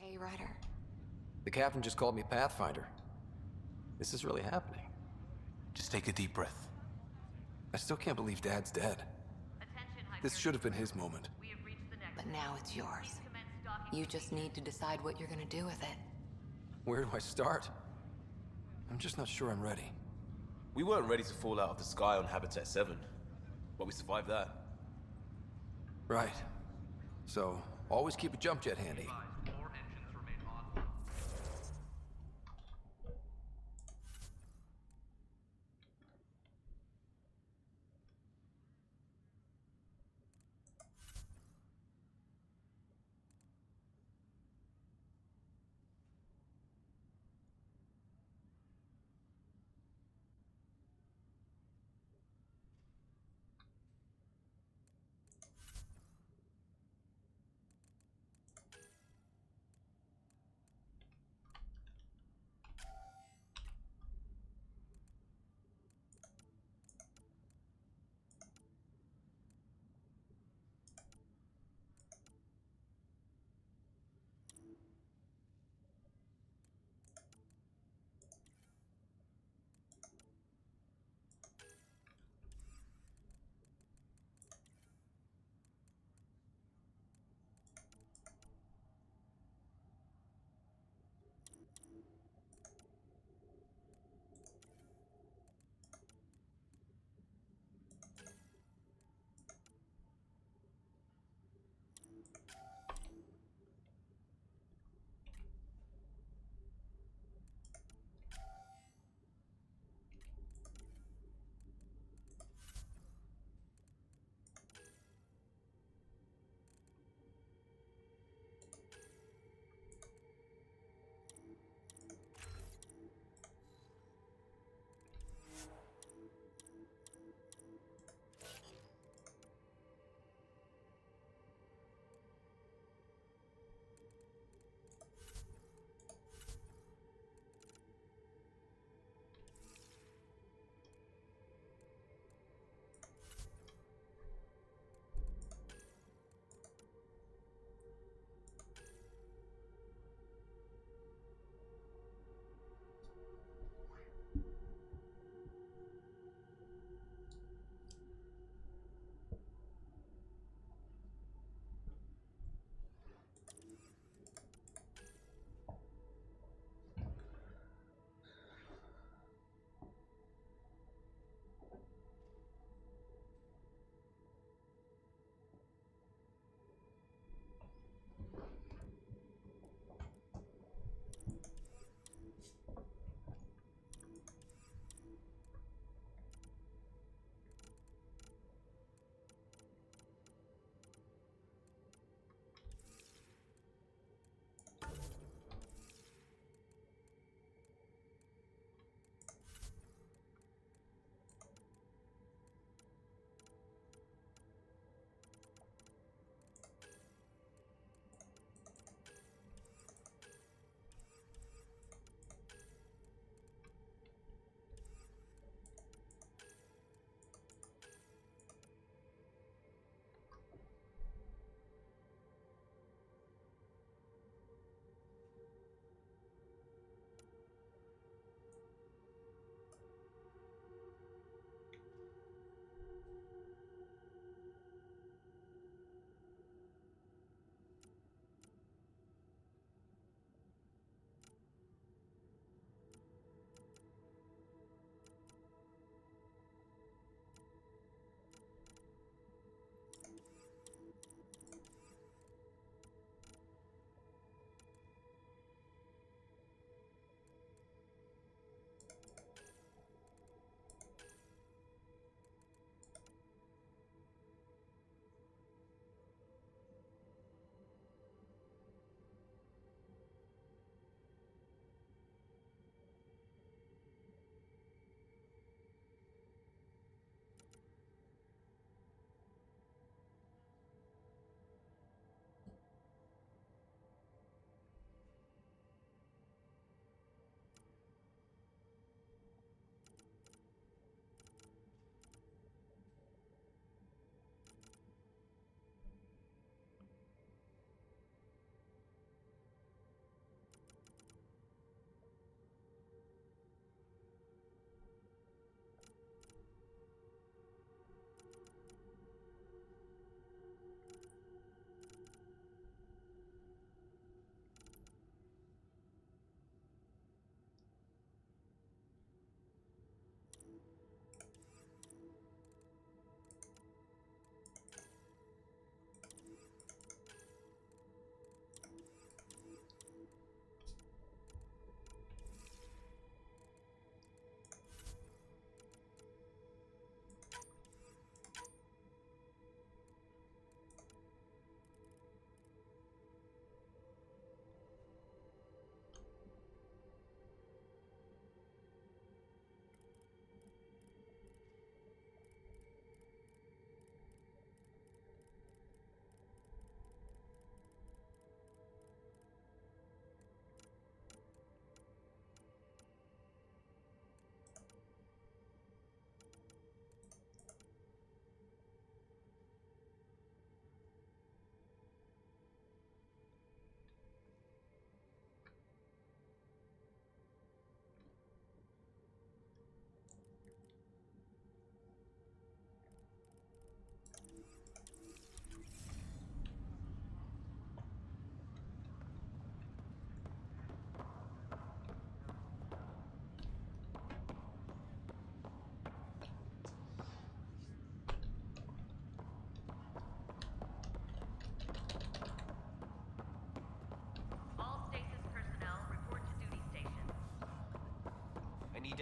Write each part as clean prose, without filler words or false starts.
Okay, Ryder. The captain just called me Pathfinder. This is really happening. Just take a deep breath. I still can't believe Dad's dead. This should have been his moment. But now it's yours. You just need to decide what you're gonna do with it. Where do I start? I'm just not sure I'm ready. We weren't ready to fall out of the sky on Habitat 7, but we survived that. Right. So, always keep a jump jet handy.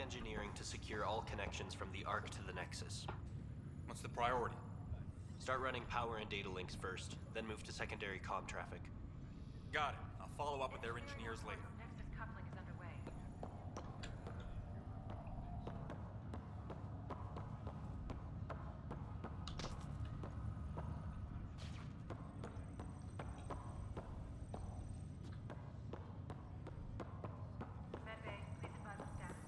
engineering to secure all connections from the Ark to the Nexus. What's the priority? Start running power and data links first, then move to secondary comm traffic. Got it. I'll follow up with their engineers later. Nexus coupling is underway. Medbay, please advise on status.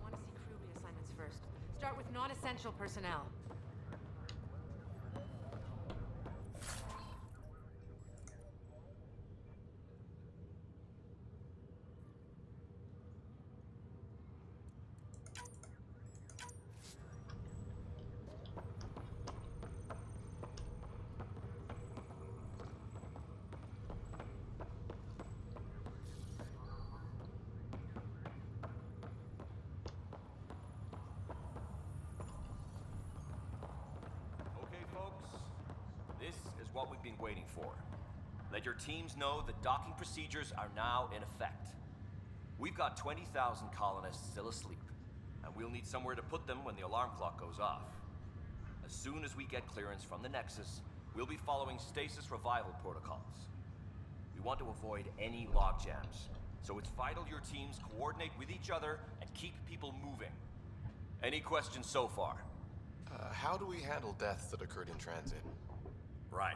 Want to see crew reassignments first. Start with non-essential personnel. Okay, folks. This is what we've been waiting for. Let your teams know that docking procedures are now in effect. We've got 20,000 colonists still asleep, and we'll need somewhere to put them when the alarm clock goes off. As soon as we get clearance from the Nexus, we'll be following stasis revival protocols. We want to avoid any logjams, so it's vital your teams coordinate with each other and keep people moving. Any questions so far? How do we handle deaths that occurred in transit? Right.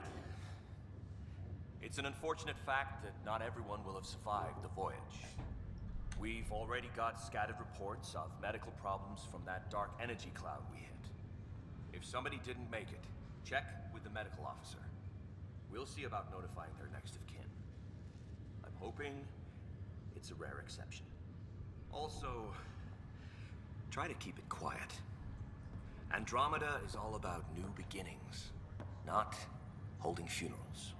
It's an unfortunate fact that not everyone will have survived the voyage. We've already got scattered reports of medical problems from that dark energy cloud we hit. If somebody didn't make it, check with the medical officer. We'll see about notifying their next of kin. I'm hoping it's a rare exception. Also, try to keep it quiet. Andromeda is all about new beginnings, not holding funerals.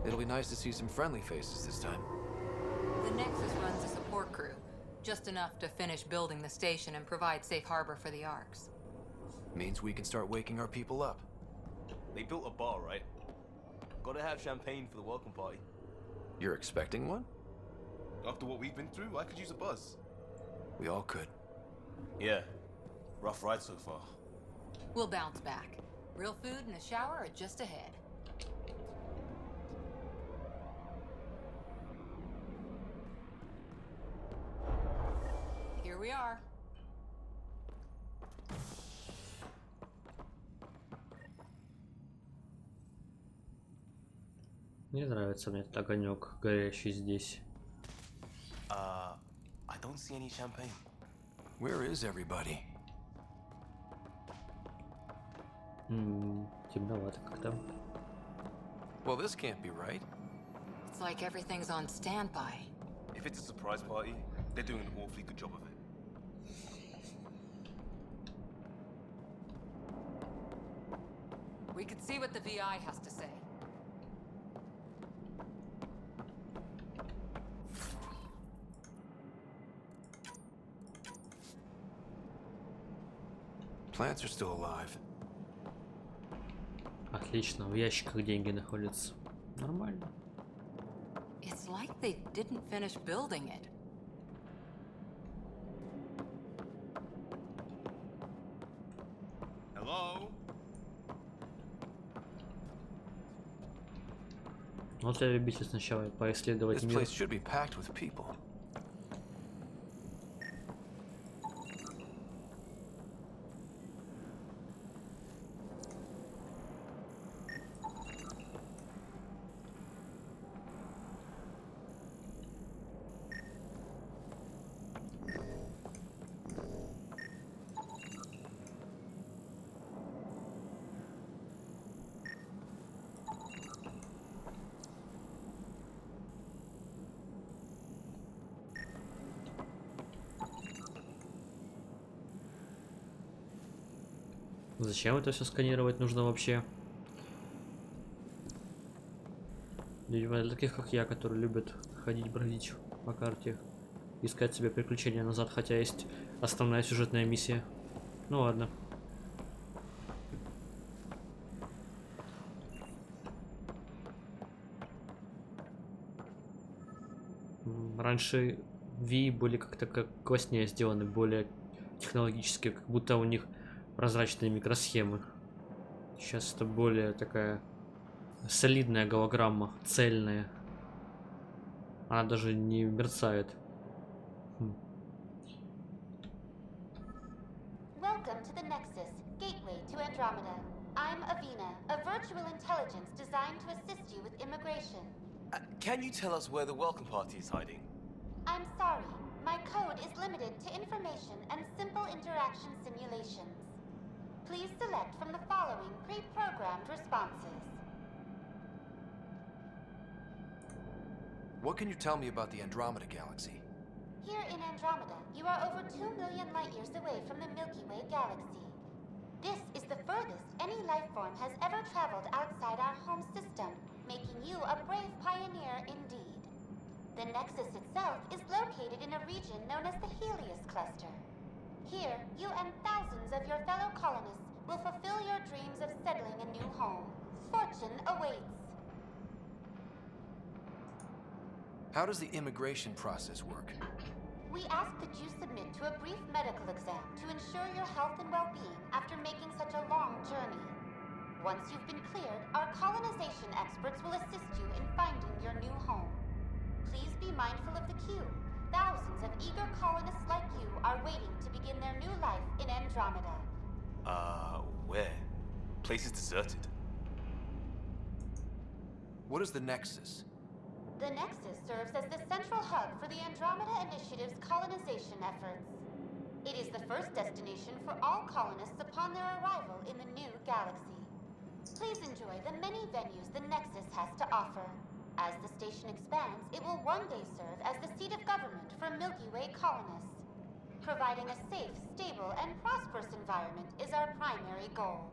It'll be nice to see some friendly faces this time. The Nexus runs a support crew, just enough to finish building the station and provide safe harbor for the Arks. Means we can start waking our people up. They built a bar, right? Gotta have champagne for the welcome party. You're expecting one? After what we've been through, I could use a buzz. We all could. Yeah. Rough ride so far. We'll bounce back. Real food and a shower are just ahead. Here we are. Не нравится мне этот огонек горящий здесь. I don't see any champagne. Where is everybody? Темновато как-то. Well, this can't be right. It's like everything's on standby. If it's a surprise party, they're doing an awfully good job of it. We could see what the VI has to say. Plants are still alive. Отлично, в ящиках деньги находятся. Нормально. It's like they didn't finish building it. Hello? Вот я любитель сначала поисследовать This мир. place should be packed with people. Зачем это все сканировать нужно вообще? Видимо, для таких, как я, которые любят ходить, бродить по карте, искать себе приключения назад, хотя есть основная сюжетная миссия. Ну ладно. Раньше Ви были как-то как класснее сделаны, более технологически, как будто у них прозрачные микросхемы. Сейчас это более такая солидная голограмма, цельная. Она даже не мерцает. Welcome to the Nexus, gateway to Andromeda. I'm Avina, a virtual intelligence designed to assist you with immigration. Can you tell us where the welcome party is hiding? I'm sorry, my code is limited to information and simple interaction simulations. Please select from the following pre-programmed responses. What can you tell me about the Andromeda galaxy? Here in Andromeda, you are over 2 million light years away from the Milky Way galaxy. This is the furthest any life form has ever traveled outside our home system, making you a brave pioneer indeed. The Nexus itself is located in a region known as the Helios Cluster. Here, you and thousands of your fellow colonists will fulfill your dreams of settling a new home. Fortune awaits. How does the immigration process work? We ask that you submit to a brief medical exam to ensure your health and well-being after making such a long journey. Once you've been cleared, our colonization experts will assist you in finding your new home. Please be mindful of the queue. Thousands of eager colonists like you are waiting to begin their new life in Andromeda. Where? Place is deserted. What is the Nexus? The Nexus serves as the central hub for the Andromeda Initiative's colonization efforts. It is the first destination for all colonists upon their arrival in the new galaxy. Please enjoy the many venues the Nexus has to offer. As the station expands, it will one day serve as the seat of government for Milky Way colonists. Providing a safe, stable, and prosperous environment is our primary goal.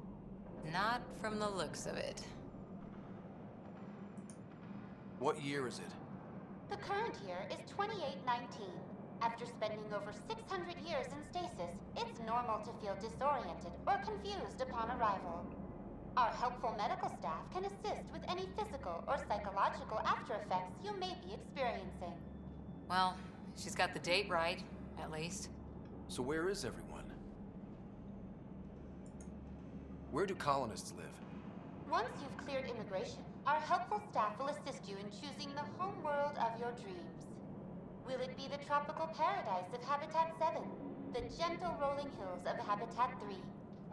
Not from the looks of it. What year is it? The current year is 2819. After spending over 600 years in stasis, it's normal to feel disoriented or confused upon arrival. Our helpful medical staff can assist with any physical or psychological after effects you may be experiencing. Well, she's got the date right, at least. So where is everyone? Where do colonists live? Once you've cleared immigration, our helpful staff will assist you in choosing the home world of your dreams. Will it be the tropical paradise of Habitat 7, the gentle rolling hills of Habitat 3,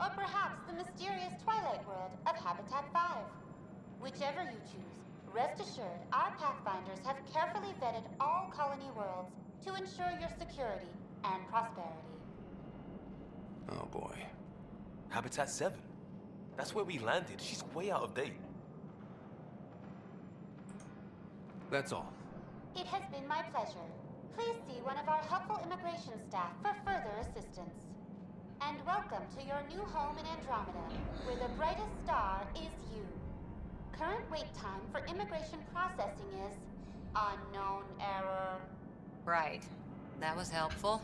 or perhaps the mysterious twilight world of Habitat 5? Whichever you choose, rest assured our Pathfinders have carefully vetted all colony worlds to ensure your security and prosperity. Oh boy. Habitat 7? That's where we landed. She's way out of date. That's all. It has been my pleasure. Please see one of our helpful immigration staff for further assistance. And welcome to your new home in Andromeda, where the brightest star is you. Current wait time for immigration processing is unknown error. Right. That was helpful.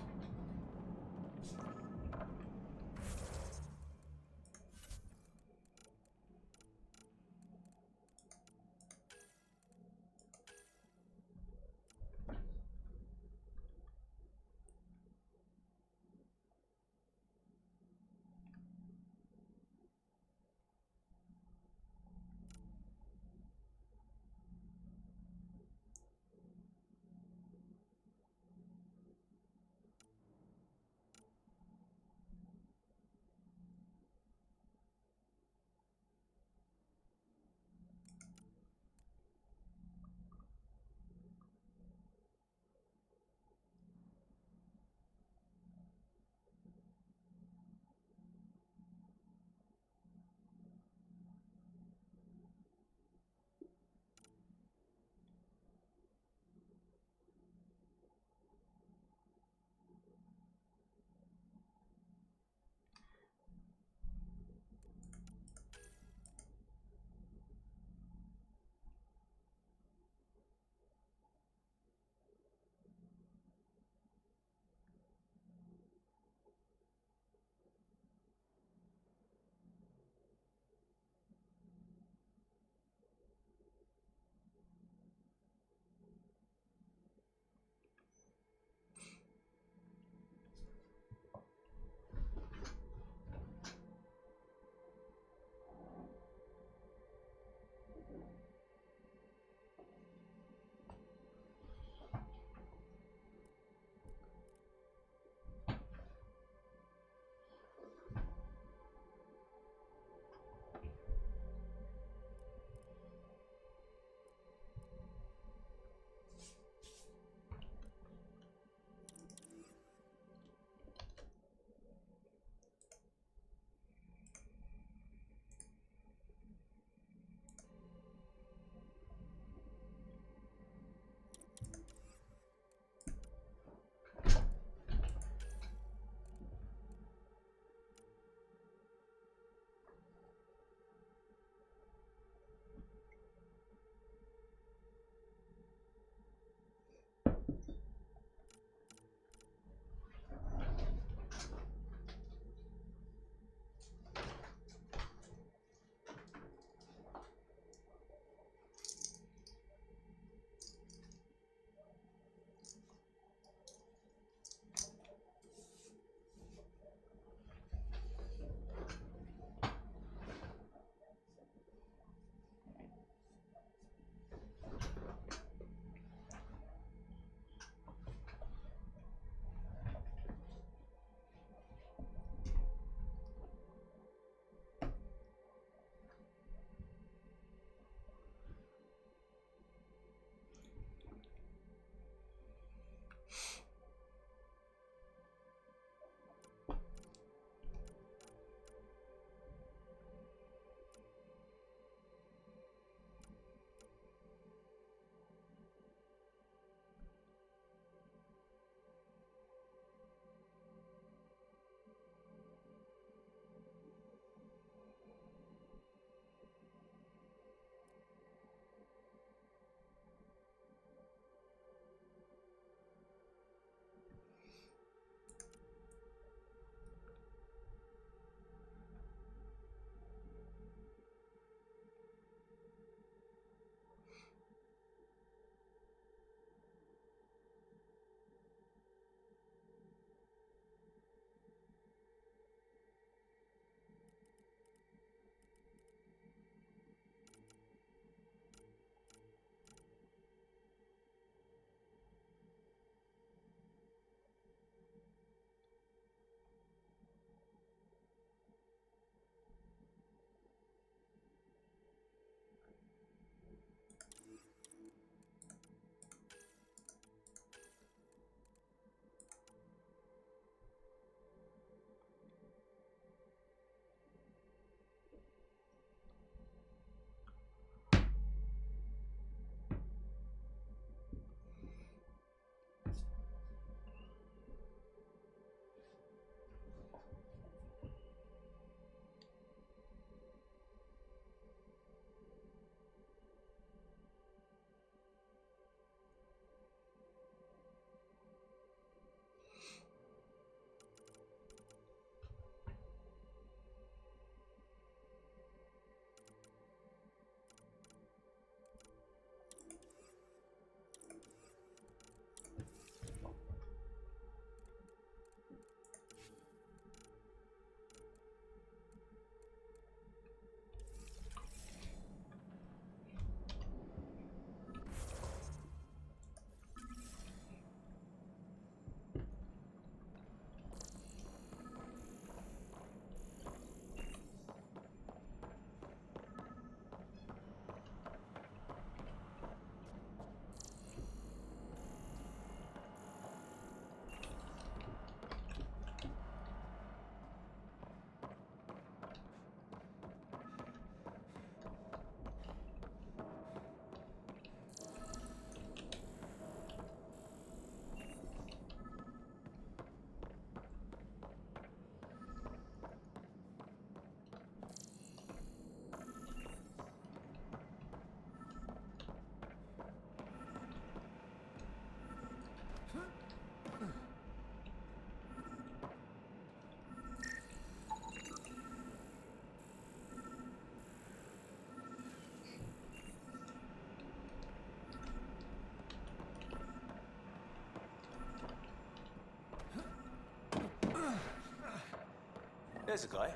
There's a guy.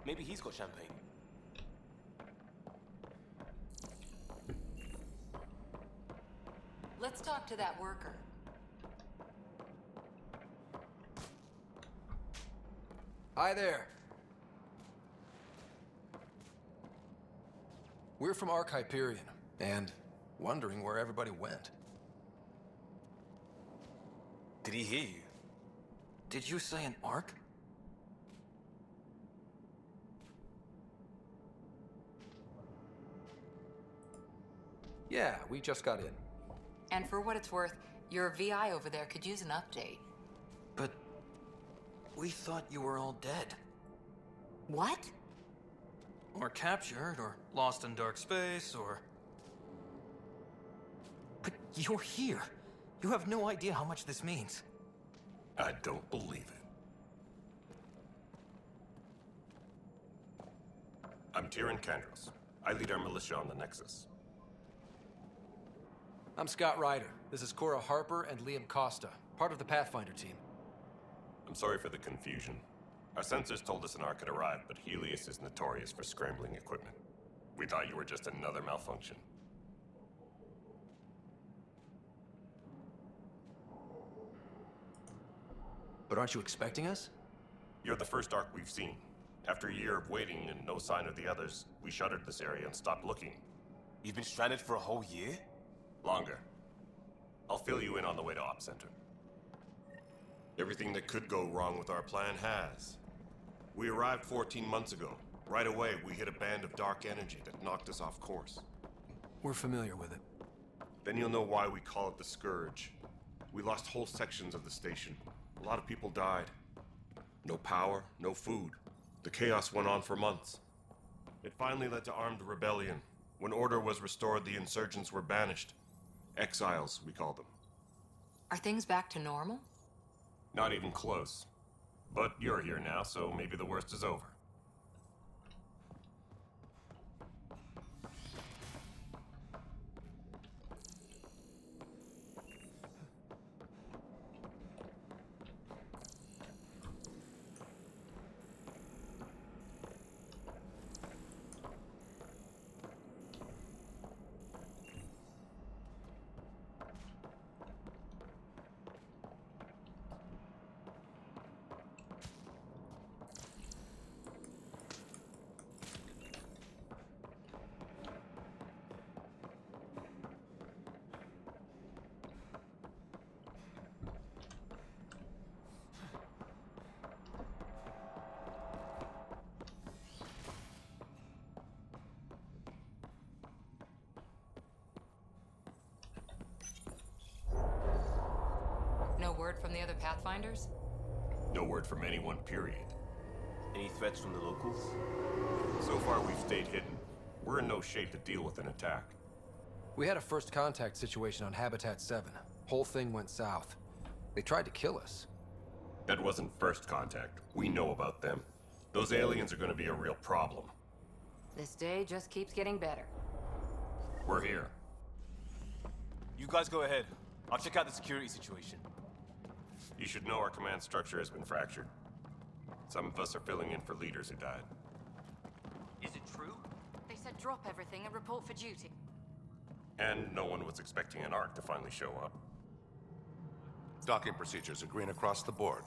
Maybe he's got champagne. Let's talk to that worker. Hi there. We're from Ark Hyperion, and wondering where everybody went. Did he hear you? Did you say an Ark? Yeah, we just got in. And for what it's worth, your VI over there could use an update. But we thought you were all dead. What? Or captured, or lost in dark space, or... But you're here. You have no idea how much this means. I don't believe it. I'm Tyrion Kandros. I lead our militia on the Nexus. I'm Scott Ryder. This is Cora Harper and Liam Costa, part of the Pathfinder team. I'm sorry for the confusion. Our sensors told us an Ark had arrived, but Helios is notorious for scrambling equipment. We thought you were just another malfunction. But aren't you expecting us? You're the first Ark we've seen. After a year of waiting and no sign of the others, we shuttered this area and stopped looking. You've been stranded for a whole year? Longer. I'll fill you in on the way to Op Center. Everything that could go wrong with our plan has. We arrived 14 months ago. Right away, we hit a band of dark energy that knocked us off course. We're familiar with it. Then you'll know why we call it the Scourge. We lost whole sections of the station. A lot of people died. No power, no food. The chaos went on for months. It finally led to armed rebellion. When order was restored, the insurgents were banished. Exiles, we call them. Are things back to normal? Not even close. But you're here now, so maybe the worst is over. No word from the other Pathfinders? No word from anyone, period. Any threats from the locals? So far, we've stayed hidden. We're in no shape to deal with an attack. We had a first contact situation on Habitat 7. Whole thing went south. They tried to kill us. That wasn't first contact. We know about them. Those aliens are gonna be a real problem. This day just keeps getting better. We're here. You guys go ahead. I'll check out the security situation. You should know our command structure has been fractured. Some of us are filling in for leaders who died. Is it true? They said drop everything and report for duty. And no one was expecting an Ark to finally show up. Docking procedures are green across the board.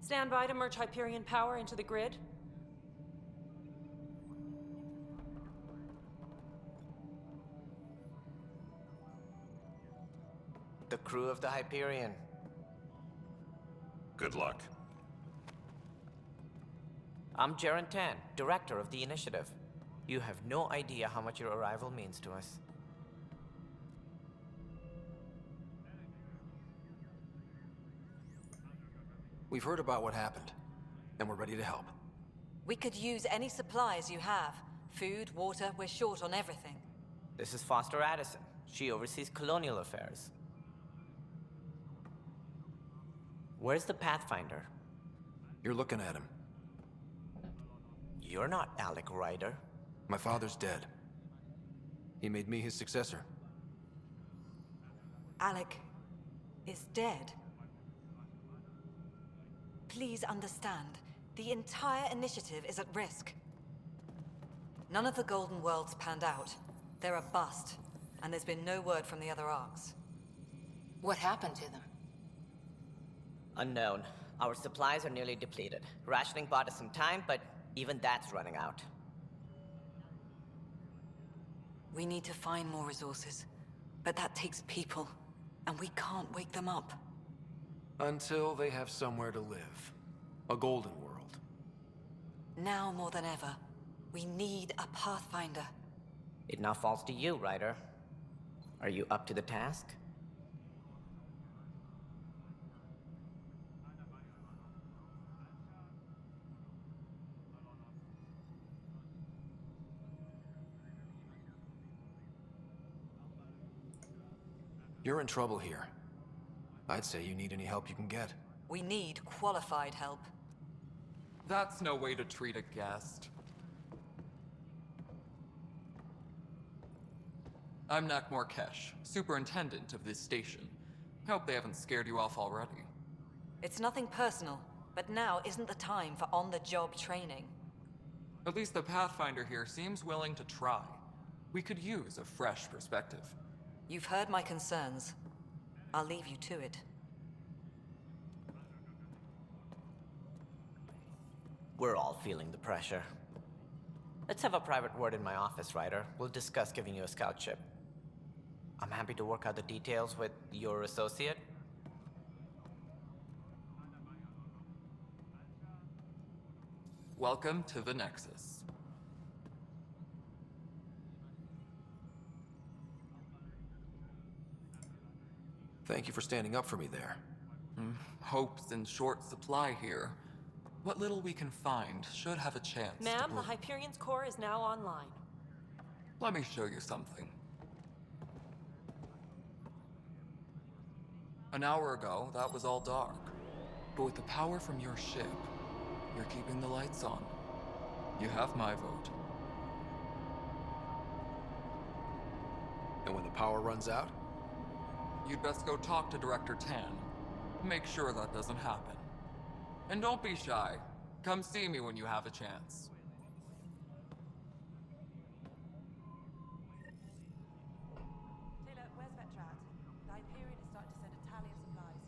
Stand by to merge Hyperion power into the grid. The crew of the Hyperion. Good luck. I'm Jaren Tan, director of the initiative. You have no idea how much your arrival means to us. We've heard about what happened, and we're ready to help. We could use any supplies you have. Food, water, we're short on everything. This is Foster Addison. She oversees colonial affairs. Where's the Pathfinder? You're looking at him. You're not Alec Ryder. My father's dead. He made me his successor. Alec is dead. Please understand, The entire initiative is at risk. None of the Golden Worlds panned out. They're a bust, and there's been no word from the other arcs. What happened to them? Unknown. Our supplies are nearly depleted. Rationing bought us some time, but even that's running out. We need to find more resources, but that takes people, and we can't wake them up. Until they have somewhere to live. A golden world. Now more than ever, we need a Pathfinder. It now falls to you, Ryder. Are you up to the task? You're in trouble here. I'd say you need any help you can get. We need qualified help. That's no way to treat a guest. I'm Nakmor Kesh, superintendent of this station. Hope they haven't scared you off already. It's nothing personal, but now isn't the time for on-the-job training. At least the Pathfinder here seems willing to try. We could use a fresh perspective. You've heard my concerns. I'll leave you to it. We're all feeling the pressure. Let's have a private word in my office, Ryder. We'll discuss giving you a scout ship. I'm happy to work out the details with your associate. Welcome to the Nexus. Thank you for standing up for me there. Hope's in short supply here. What little we can find should have a chance to Ma'am, the bloom. Hyperion's core is now online. Let me show you something. An hour ago, that was all dark. But with the power from your ship, you're keeping the lights on. You have my vote. And when the power runs out? You'd best go talk to Director Tan. Make sure that doesn't happen. And don't be shy. Come see me when you have a chance. Taylor, where's Vetra at? The Hyperion is starting to send a tally of supplies.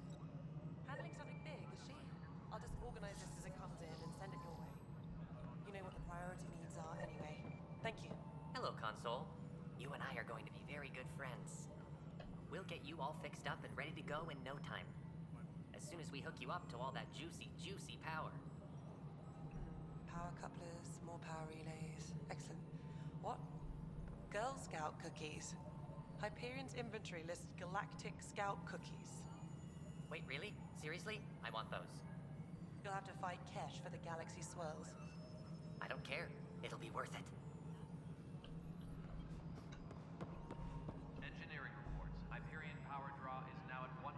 Handling something big, is she? I'll just organize this as it comes in and send it your way. You know what the priority needs are anyway. Thank you. Hello, Console. You and I are going to be very good friends. We'll get you all fixed up and ready to go in no time. As soon as we hook you up to all that juicy, juicy power. Power couplers, more power relays. Excellent. What? Girl Scout cookies. Hyperion's inventory lists Galactic Scout cookies. Wait, really? Seriously? I want those. You'll have to fight Kesh for the Galaxy Swirls. I don't care. It'll be worth it. Engineering reports. Hyperion power draw is now at 100%.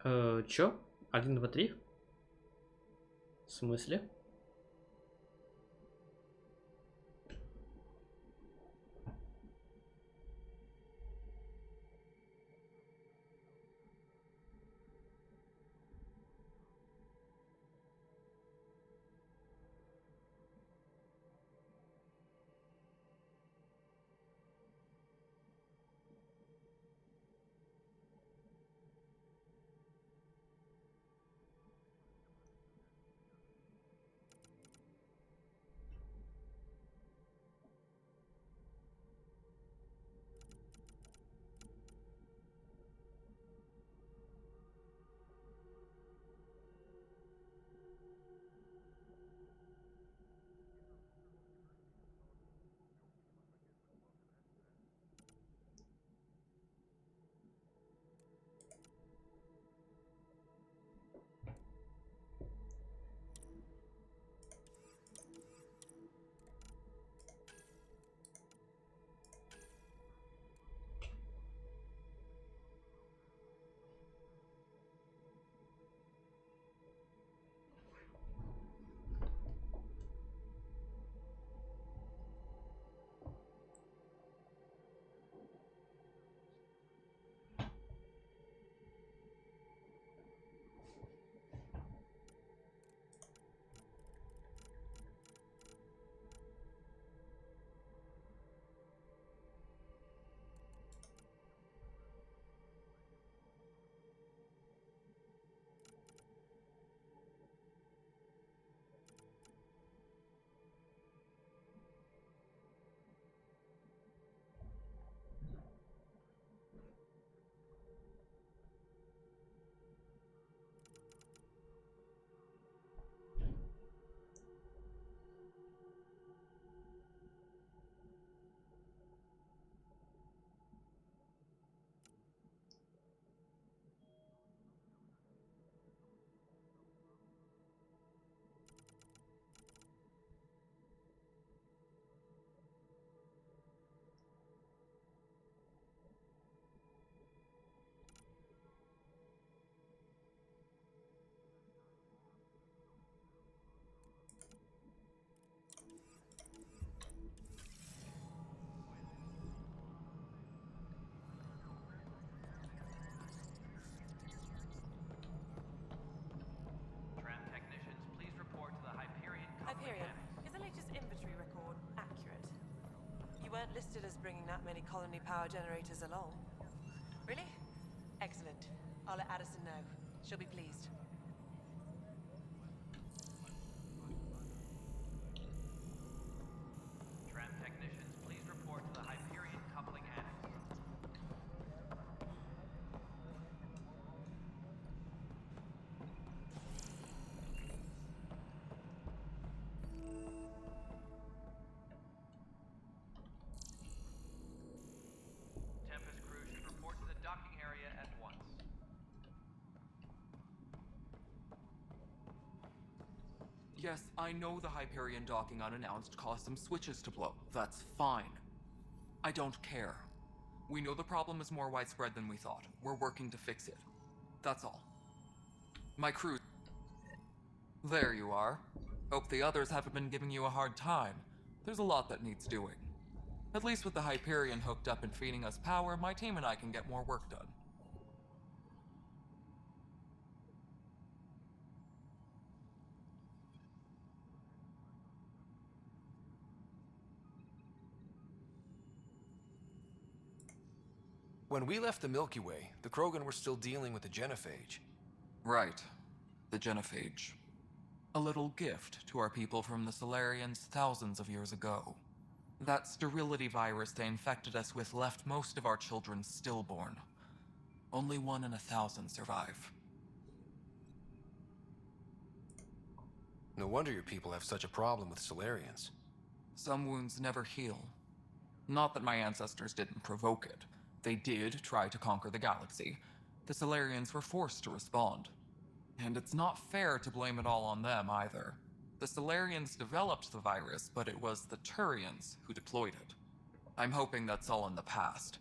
Чё? 1, 2, 3? В смысле? Hyperion, is the latest inventory record accurate? You weren't listed as bringing that many colony power generators along. Really? Excellent. I'll let Addison know. She'll be pleased. Tram technicians, please report to the Hyperion coupling annex. Tempest crew should report to the docking area at once. Yes, I know the Hyperion docking unannounced caused some switches to blow. That's fine. I don't care. We know the problem is more widespread than we thought. We're working to fix it. That's all. My crew... There you are. Hope the others haven't been giving you a hard time. There's a lot that needs doing. At least with the Hyperion hooked up and feeding us power, my team and I can get more work done. When we left the Milky Way, the Krogan were still dealing with the genophage. Right. The genophage. A little gift to our people from the Solarians thousands of years ago. That sterility virus they infected us with left most of our children stillborn. Only 1 in 1,000 survive. No wonder your people have such a problem with Solarians. Some wounds never heal. Not that my ancestors didn't provoke it. They did try to conquer the galaxy. The Solarians were forced to respond. And it's not fair to blame it all on them either. The Solarians developed the virus, but it was the Turians who deployed it. I'm hoping that's all in the past.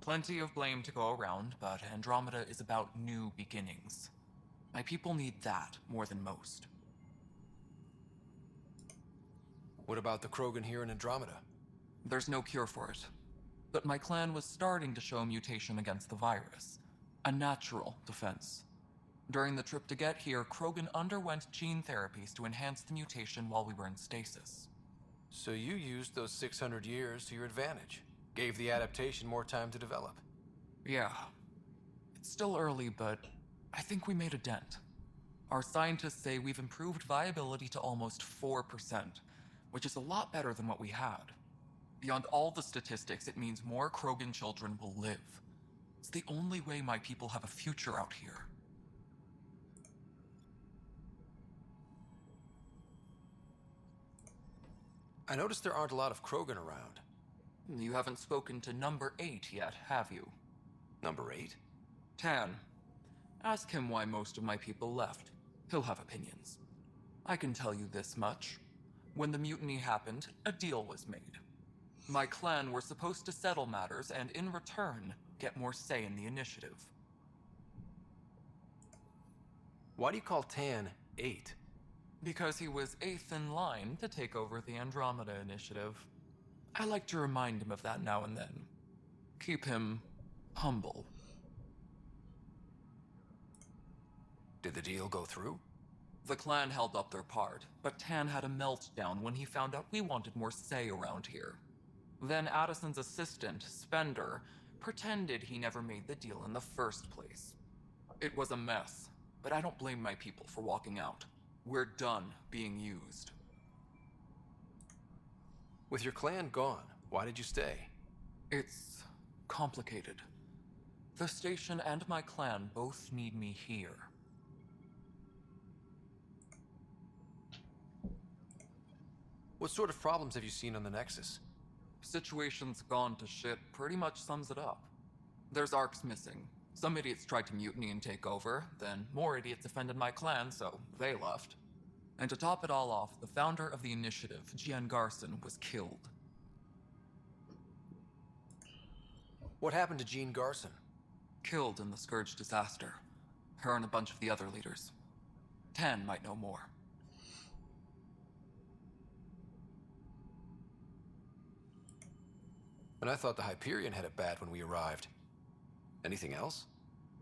Plenty of blame to go around, but Andromeda is about new beginnings. My people need that more than most. What about the Krogan here in Andromeda? There's no cure for it. But my clan was starting to show a mutation against the virus. A natural defense. During the trip to get here, Krogan underwent gene therapies to enhance the mutation while we were in stasis. So you used those 600 years to your advantage. Gave the adaptation more time to develop. Yeah. It's still early, but I think we made a dent. Our scientists say we've improved viability to almost 4%, which is a lot better than what we had. Beyond all the statistics, it means more Krogan children will live. It's the only way my people have a future out here. I noticed there aren't a lot of Krogan around. You haven't spoken to number 8 yet, have you? Number 8? Tan. Ask him why most of my people left. He'll have opinions. I can tell you this much. When the mutiny happened, a deal was made. My clan were supposed to settle matters and, in return, get more say in the initiative. Why do you call Tan 8? Because he was 8th in line to take over the Andromeda initiative. I like to remind him of that now and then. Keep him humble. Did the deal go through? The clan held up their part, but Tan had a meltdown when he found out we wanted more say around here. Then Addison's assistant, Spender, pretended he never made the deal in the first place. It was a mess, but I don't blame my people for walking out. We're done being used. With your clan gone, why did you stay? It's complicated. The station and my clan both need me here. What sort of problems have you seen on the Nexus? Situation's gone to shit pretty much sums it up. There's arcs missing. Some idiots tried to mutiny and take over, then more idiots offended my clan, so they left. And to top it all off, the founder of the initiative, Gian Garson, was killed. What happened to Jean Garson? Killed in the Scourge disaster. Her and a bunch of the other leaders. Tan might know more. And I thought the Hyperion had it bad when we arrived. Anything else?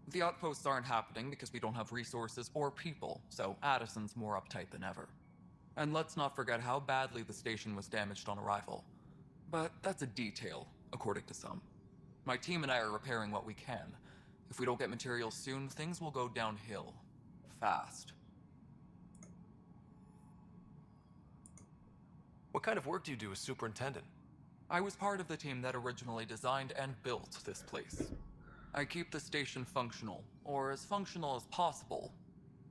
The outposts aren't happening because we don't have resources or people, so Addison's more uptight than ever. And let's not forget how badly the station was damaged on arrival. But that's a detail, according to some. My team and I are repairing what we can. If we don't get materials soon, things will go downhill. Fast. What kind of work do you do as superintendent? I was part of the team that originally designed and built this place. I keep the station functional, or as functional as possible,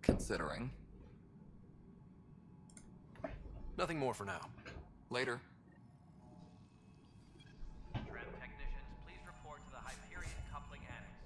considering. Nothing more for now. Later. Tram technicians, please report to the Hyperion coupling annex.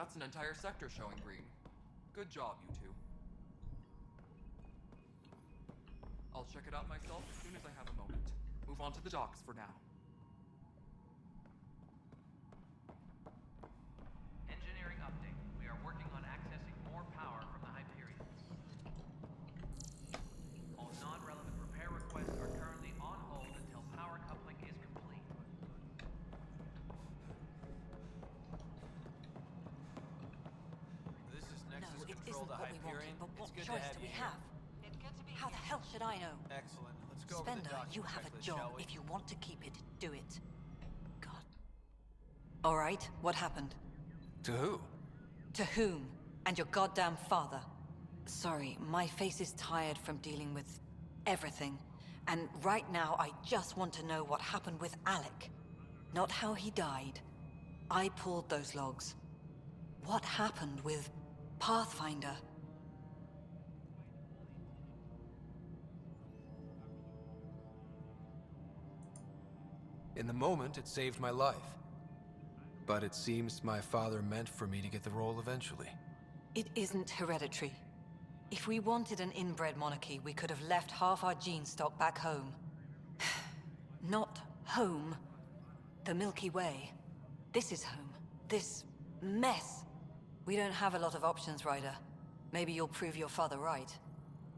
That's an entire sector showing green. Good job, you two. I'll check it out myself as soon as I have a moment. Move on to the docks for now. Engineering update. We are working on accessing more power from the Hyperion. All non-relevant repair requests are currently on hold until power coupling is complete. This is No, Nexus it Control isn't to what we Hyperion. wanted, but what It's good choice to have do we you have? How the hell should I know? here. Excellent. Let's go over the Spender, document you have a checklist, shall job. we? If you want to keep it, do it. God. All right, what happened? To who? To whom? And your goddamn father. Sorry, my face is tired from dealing with everything. And right now, I just want to know what happened with Alec. Not how he died. I pulled those logs. What happened with Pathfinder? In the moment, it saved my life. But it seems my father meant for me to get the role eventually. It isn't hereditary. If we wanted an inbred monarchy, we could have left half our gene stock back home. Not home. The Milky Way. This is home. This mess. We don't have a lot of options, Ryder. Maybe you'll prove your father right.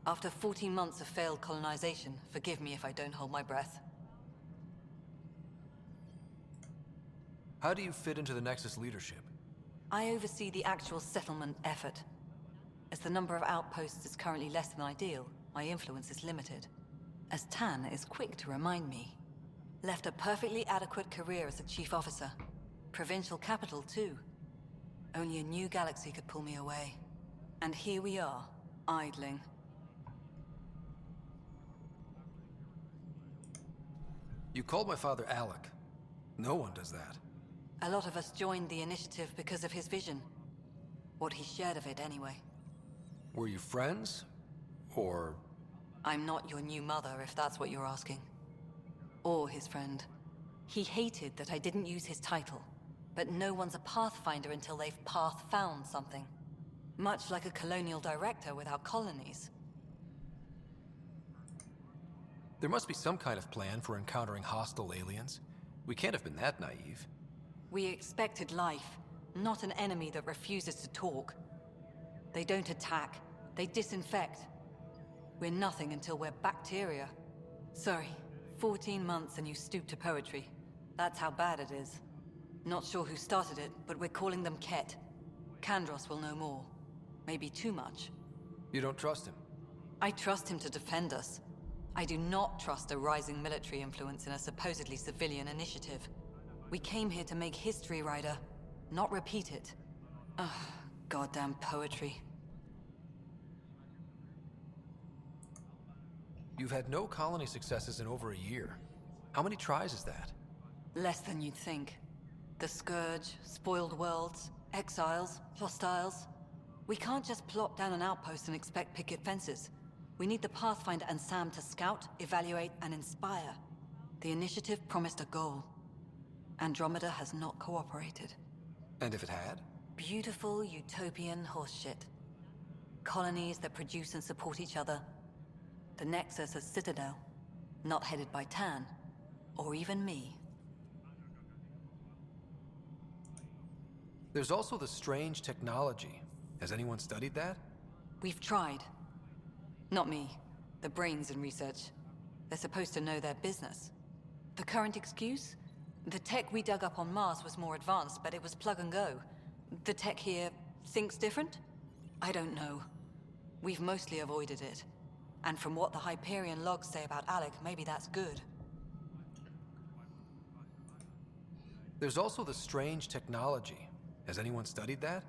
After 14 months of failed colonization, forgive me if I don't hold my breath. How do you fit into the Nexus leadership? I oversee the actual settlement effort. As the number of outposts is currently less than ideal, my influence is limited. As Tan is quick to remind me. Left a perfectly adequate career as a chief officer. Provincial capital, too. Only a new galaxy could pull me away. And here we are, idling. You called my father Alec. No one does that. A lot of us joined the initiative because of his vision. What he shared of it, anyway. Were you friends? Or... I'm not your new mother, if that's what you're asking. Or his friend. He hated that I didn't use his title. But no one's a Pathfinder until they've path-found something. Much like a colonial director without colonies. There must be some kind of plan for encountering hostile aliens. We can't have been that naive. We expected life, not an enemy that refuses to talk. They don't attack, they disinfect. We're nothing until we're bacteria. Sorry, 14 months and you stoop to poetry. That's how bad it is. Not sure who started it, but we're calling them Ket. Kandros will know more. Maybe too much. You don't trust him? I trust him to defend us. I do not trust a rising military influence in a supposedly civilian initiative. We came here to make history, Ryder, not repeat it. Ugh, goddamn poetry. You've had no colony successes in over a year. How many tries is that? Less than you'd think. The Scourge, spoiled worlds, exiles, hostiles. We can't just plop down an outpost and expect picket fences. We need the Pathfinder and Sam to scout, evaluate, and inspire. The initiative promised a goal. Andromeda has not cooperated. And if it had? Beautiful utopian horseshit. Colonies that produce and support each other. The Nexus as Citadel, not headed by Tan, or even me. There's also the strange technology. Has anyone studied that? We've tried. Not me. The brains in research. They're supposed to know their business. The current excuse? The tech we dug up on Mars was more advanced, but it was plug and go. The tech here thinks different? I don't know. We've mostly avoided it. And from what the Hyperion logs say about Alec, maybe that's good. There's also the strange technology. Has anyone studied that?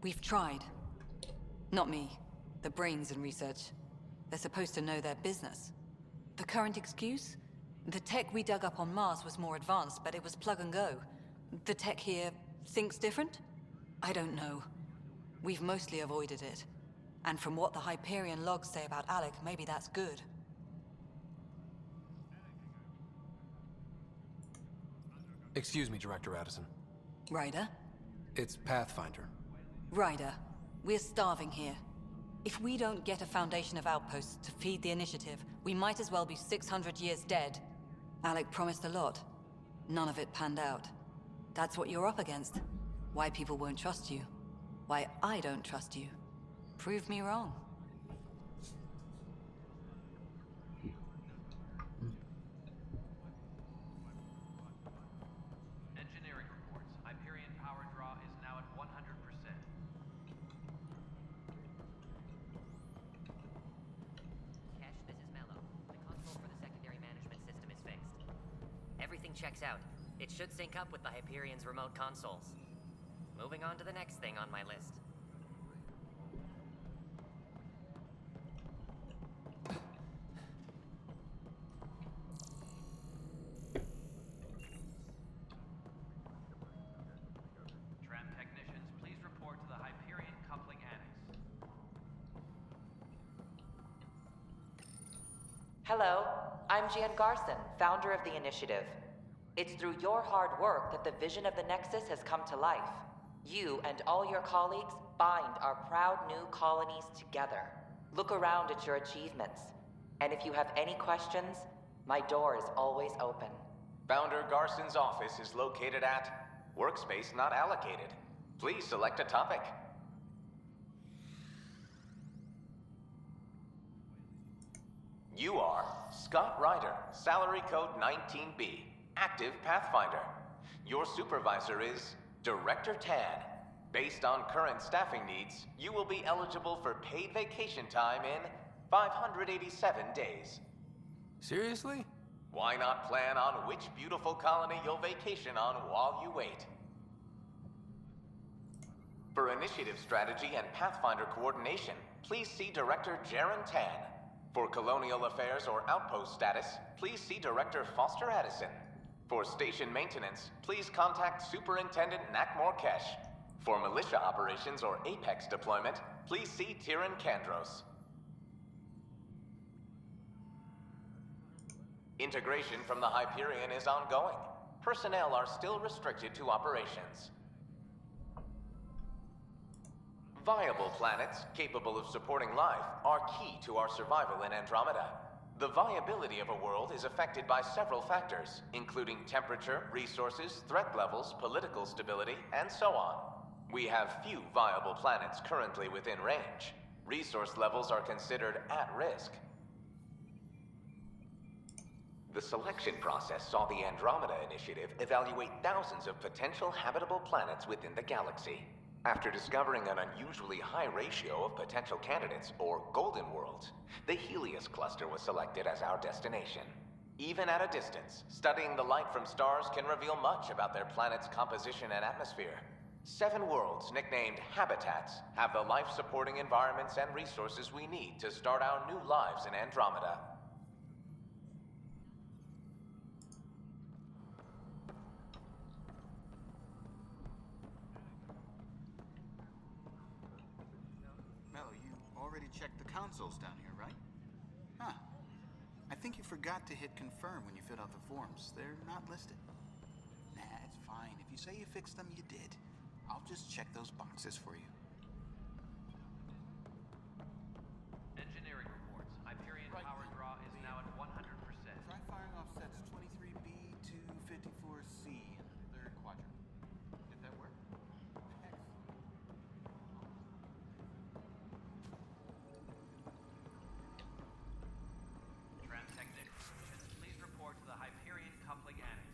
We've tried. Not me. The brains in research. They're supposed to know their business. The current excuse? The tech we dug up on Mars was more advanced, but it was plug and go. The tech here thinks different? I don't know. We've mostly avoided it. And from what the Hyperion logs say about Alec, maybe that's good. Excuse me, Director Addison. Ryder? It's Pathfinder. Ryder, we're starving here. If we don't get a foundation of outposts to feed the initiative, we might as well be 600 years dead. Alec promised a lot. None of it panned out. That's what you're up against. Why people won't trust you. Why I don't trust you. Prove me wrong. Engineering reports. Hyperion power draw is now at 100%. Kesh, this is Mello. The console for the secondary management system is fixed. Everything checks out. It should sync up with the Hyperion's remote consoles. Moving on to the next thing on my list. Tram technicians, please report to the Hyperion coupling annex. Hello, I'm Jan Garson, founder of the initiative. It's through your hard work that the vision of the Nexus has come to life. You and all your colleagues bind our proud new colonies together. Look around at your achievements. And if you have any questions, my door is always open. Founder Garson's office is located at Workspace Not Allocated. Please select a topic. You are Scott Ryder, salary code 19B, active Pathfinder. Your supervisor is Director Tan. Based on current staffing needs, you will be eligible for paid vacation time in 587 days. Seriously? Why not plan on which beautiful colony you'll vacation on while you wait? For initiative strategy and Pathfinder coordination, please see Director Jaren Tan. For colonial affairs or outpost status, please see Director Foster Addison. For station maintenance, please contact Superintendent Nakmor Kesh. For militia operations or Apex deployment, please see Tyrion Kandros. Integration from the Hyperion is ongoing. Personnel are still restricted to operations. Viable planets capable of supporting life are key to our survival in Andromeda. The viability of a world is affected by several factors, including temperature, resources, threat levels, political stability, and so on. We have few viable planets currently within range. Resource levels are considered at risk. The selection process saw the Andromeda Initiative evaluate thousands of potential habitable planets within the galaxy. After discovering an unusually high ratio of potential candidates, or golden worlds, the Helios cluster was selected as our destination. Even at a distance, studying the light from stars can reveal much about their planet's composition and atmosphere. 7 worlds, nicknamed habitats, have the life-supporting environments and resources we need to start our new lives in Andromeda. Check the consoles down here, right? Huh. I think you forgot to hit confirm when you filled out the forms. They're not listed. Nah, it's fine. If you say you fixed them, you did. I'll just check those boxes for you. Engineering reports. Hyperion power draw is now at 100%. Try firing off sets 23B to 54C in the 3rd quadrant. Did that work? Tram technicians, please report to the Hyperion coupling annex.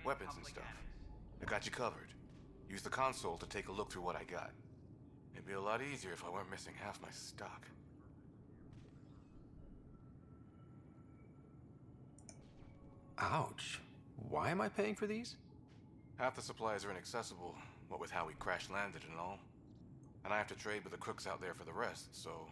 Weapons and stuff. I got you covered. Use the console to take a look through what I got. It'd be a lot easier if I weren't missing half my stock. Ouch. Why am I paying for these? Half the supplies are inaccessible, what with how we crash landed and all. And I have to trade with the crooks out there for the rest, so...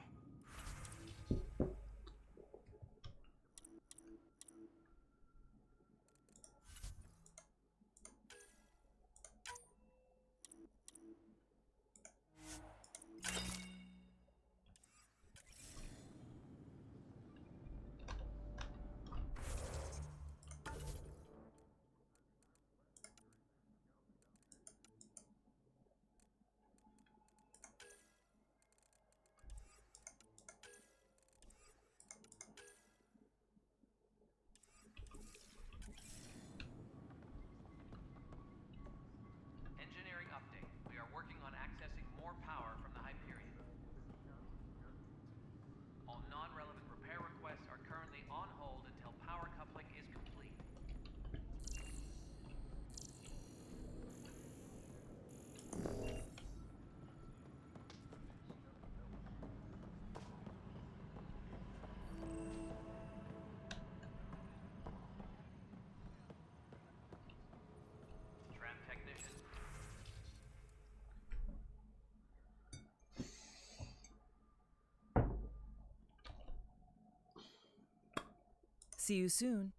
Engineering update. We are working on accessing more power from the Hyperion. All non-relevant repair requests are currently on hold until power coupling is complete. Tram technician. See you soon.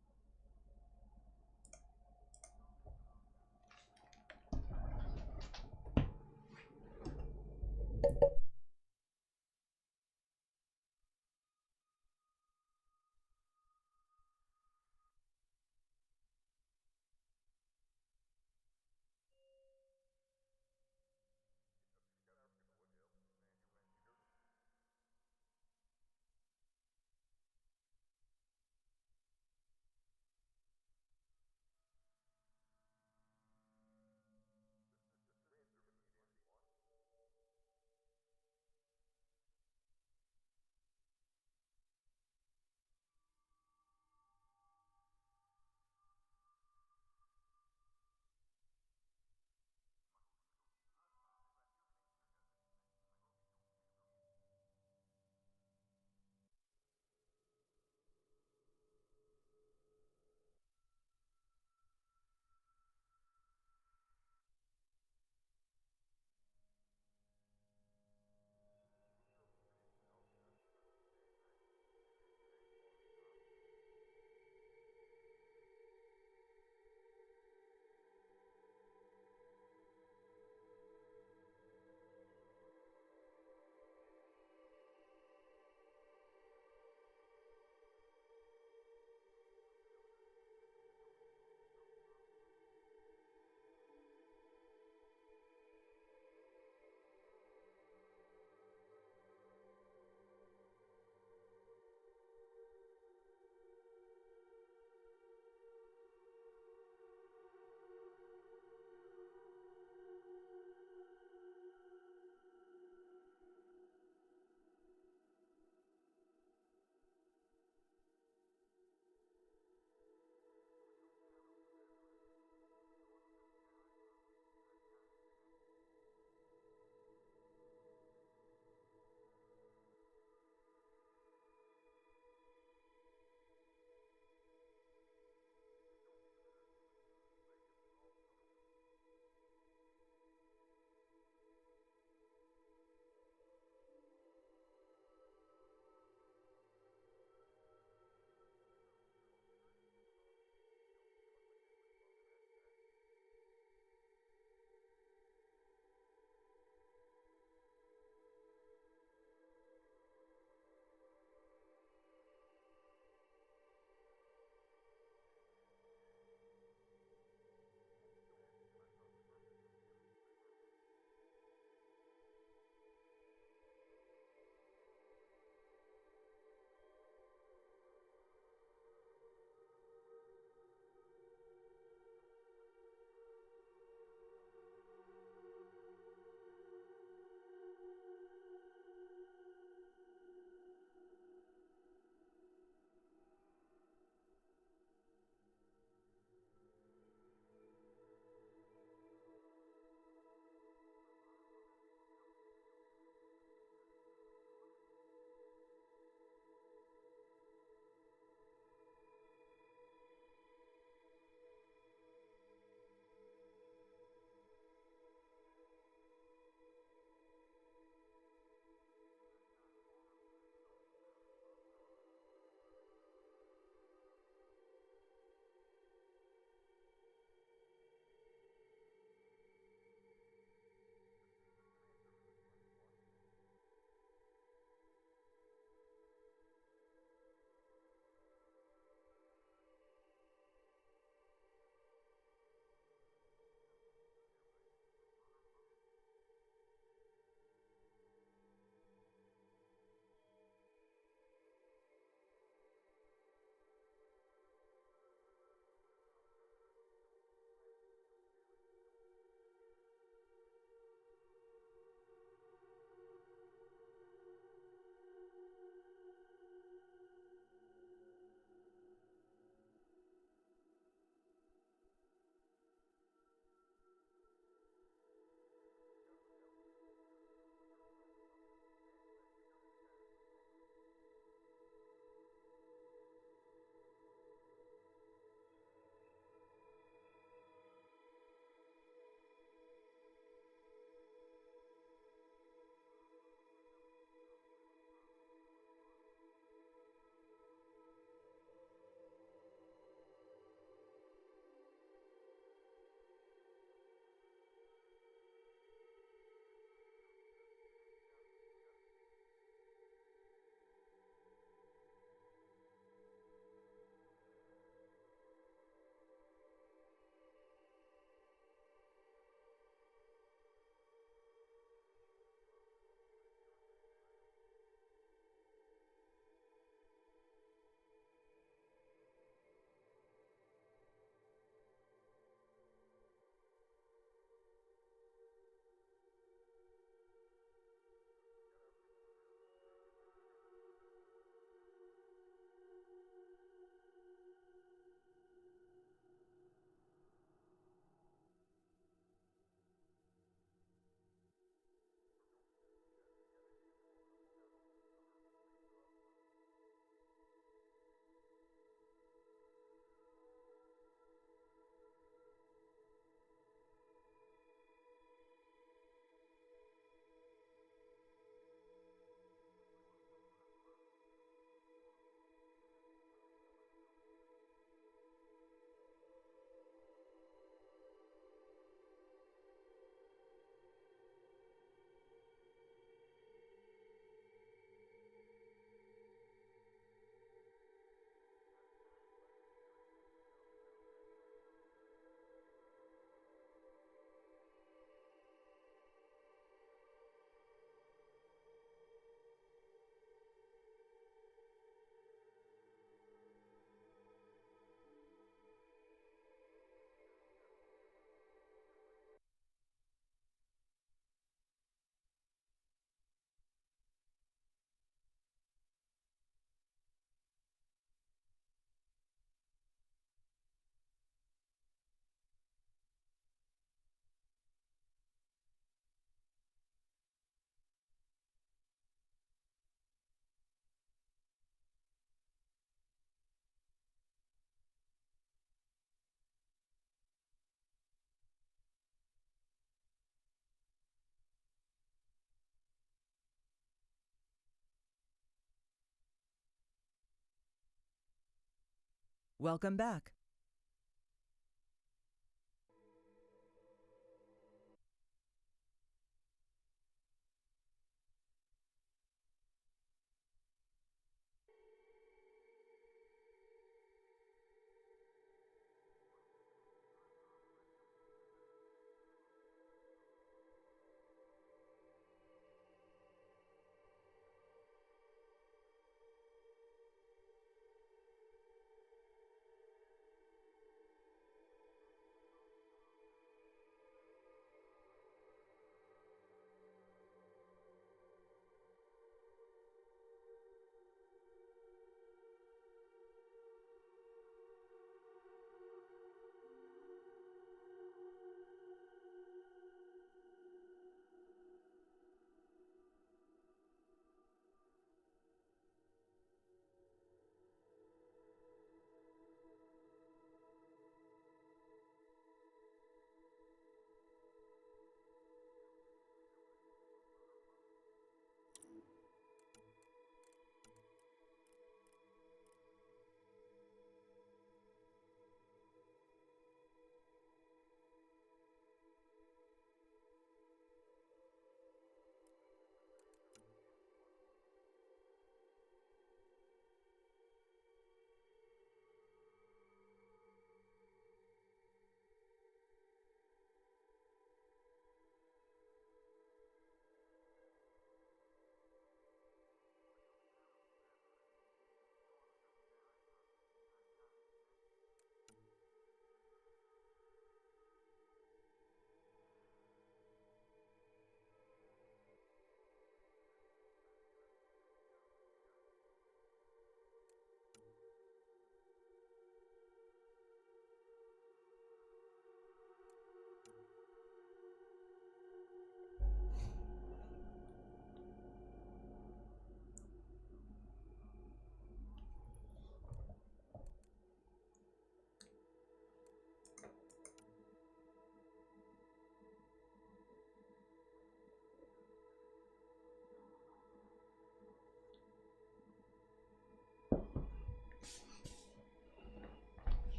Welcome back.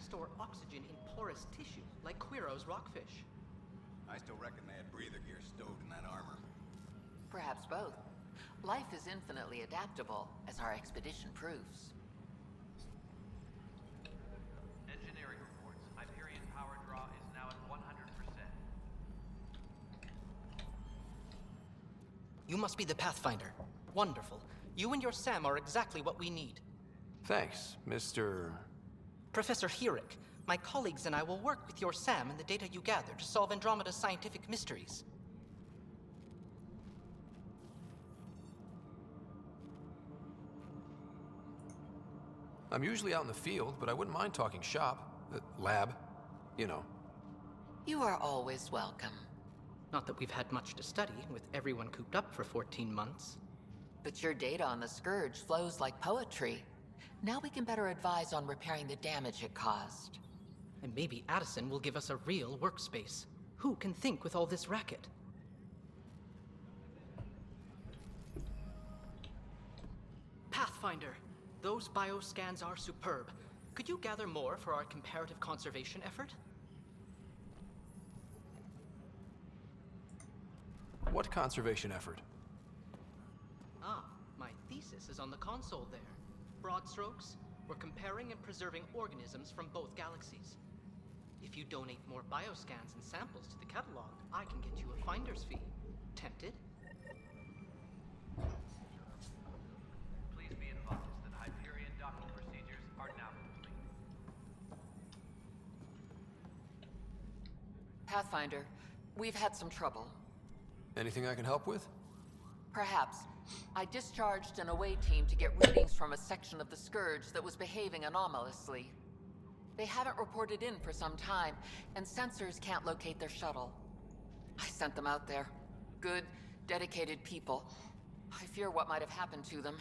Store oxygen in porous tissue, like Quiro's rockfish. I still reckon they had breather gear stowed in that armor. Perhaps both. Life is infinitely adaptable, as our expedition proves. Engineering reports. Hyperion power draw is now at 100%. You must be the Pathfinder. Wonderful. You and your Sam are exactly what we need. Thanks, Mr. Professor Herrick, my colleagues and I will work with your Sam and the data you gather to solve Andromeda's scientific mysteries. I'm usually out in the field, but I wouldn't mind talking shop. Lab. You know. You are always welcome. Not that we've had much to study, with everyone cooped up for 14 months. But your data on the Scourge flows like poetry. Now we can better advise on repairing the damage it caused. And maybe Addison will give us a real workspace. Who can think with all this racket? Pathfinder, those bioscans are superb. Could you gather more for our comparative conservation effort? What conservation effort? Ah, my thesis is on the console there. Broad strokes, we're comparing and preserving organisms from both galaxies. If you donate more bioscans and samples to the catalog, I can get you a finder's fee. Tempted? Please be advised that Hyperion docking procedures are now complete. Pathfinder, we've had some trouble. Anything I can help with? Perhaps. I discharged an away team to get readings from a section of the Scourge that was behaving anomalously. They haven't reported in for some time, and sensors can't locate their shuttle. I sent them out there. Good, dedicated people. I fear what might have happened to them.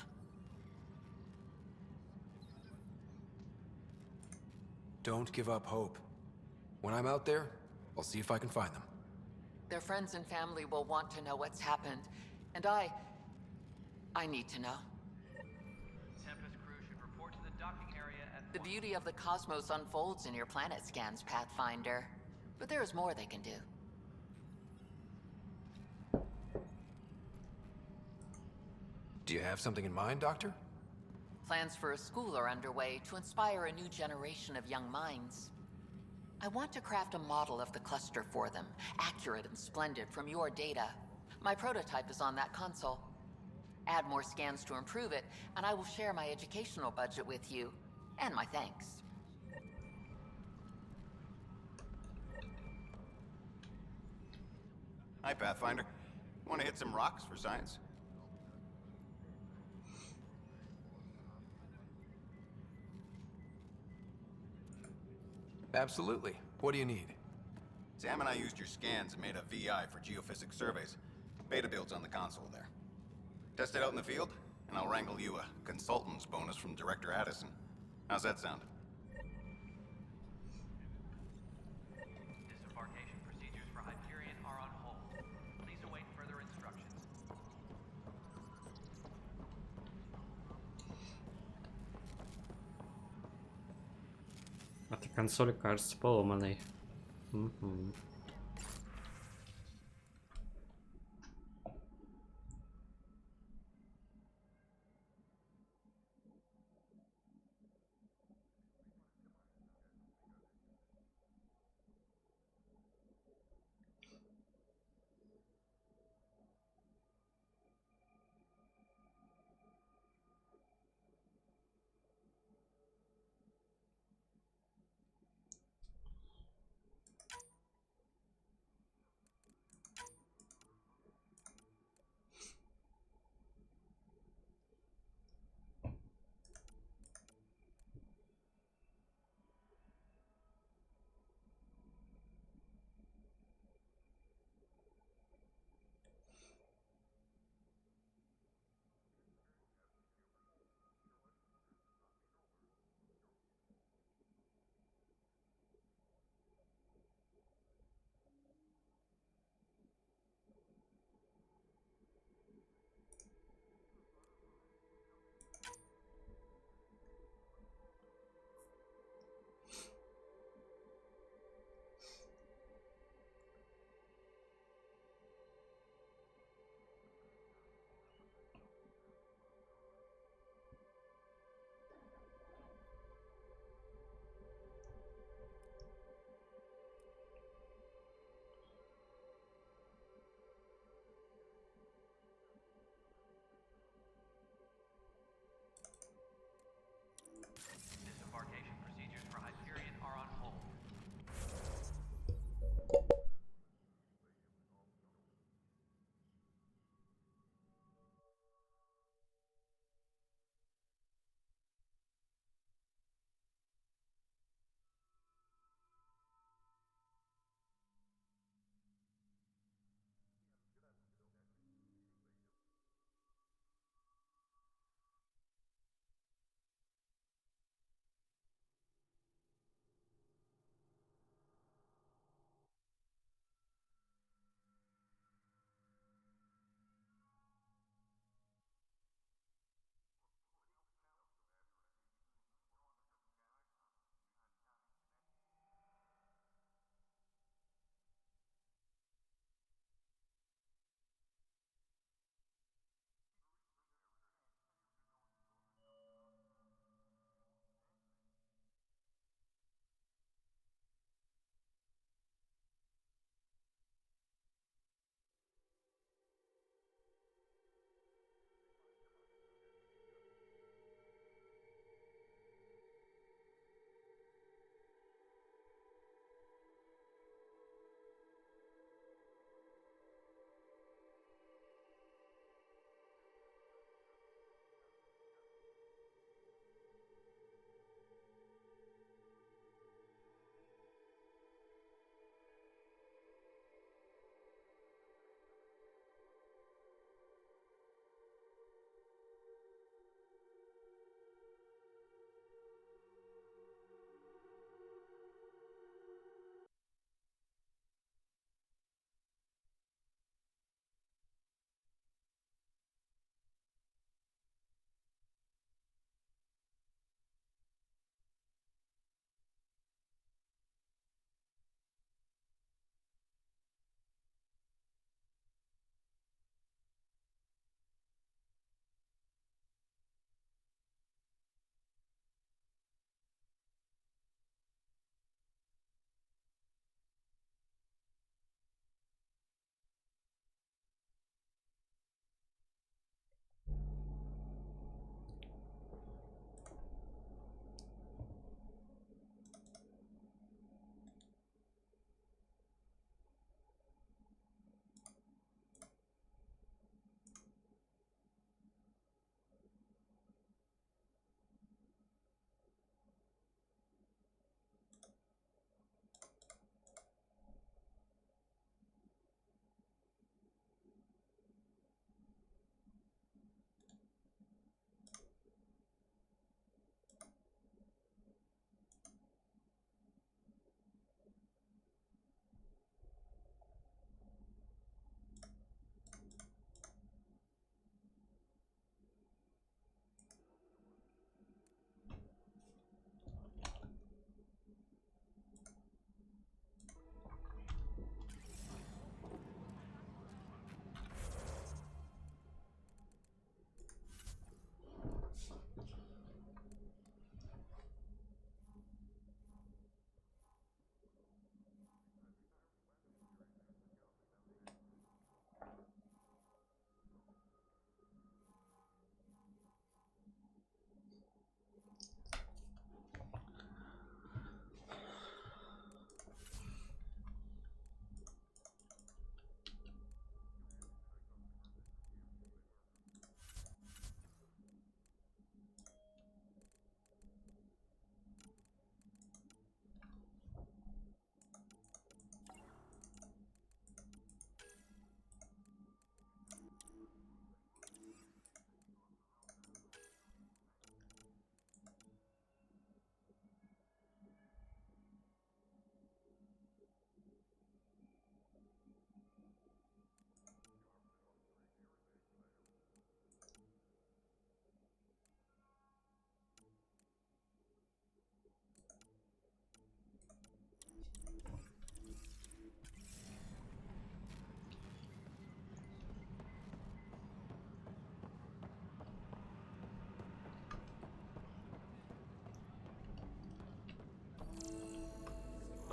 Don't give up hope. When I'm out there, I'll see if I can find them. Their friends and family will want to know what's happened, and I need to know. Tempest crew should report to the docking area at The beauty of the cosmos unfolds in your planet scans, Pathfinder. But there is more they can do. Do you have something in mind, Doctor? Plans for a school are underway to inspire a new generation of young minds. I want to craft a model of the cluster for them, accurate and splendid from your data. My prototype is on that console. Add more scans to improve it, and I will share my educational budget with you, and my thanks. Hi, Pathfinder. Want to hit some rocks for science? Absolutely. What do you need? Sam and I used your scans and made a VI for geophysics surveys. Beta builds on the console there. Test it out in the field, and I'll wrangle you a consultant's bonus from Director Addison. How's that sound? Disembarkation procedures for Hyperion are on hold. Please await further instructions. Эта консоль кажется поломанной. Мгм.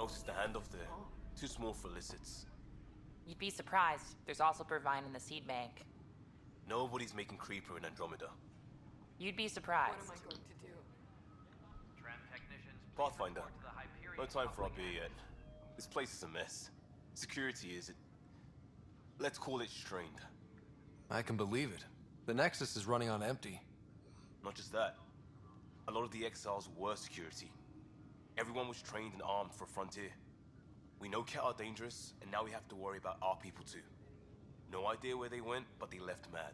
Notice the handoff there. Too small for lizards. You'd be surprised. There's also Purvine in the seed bank. Nobody's making Creeper in Andromeda. You'd be surprised. What am I going to do? Tram technicians, please Pathfinder, report to the Hyperion no time for our complex beer yet. This place is a mess. Security is, let's call it strained. I can believe it. The Nexus is running on empty. Not just that. A lot of the exiles were security. Everyone was trained and armed for Frontier. We know Ket are dangerous, and now we have to worry about our people too. No idea where they went, but they left mad.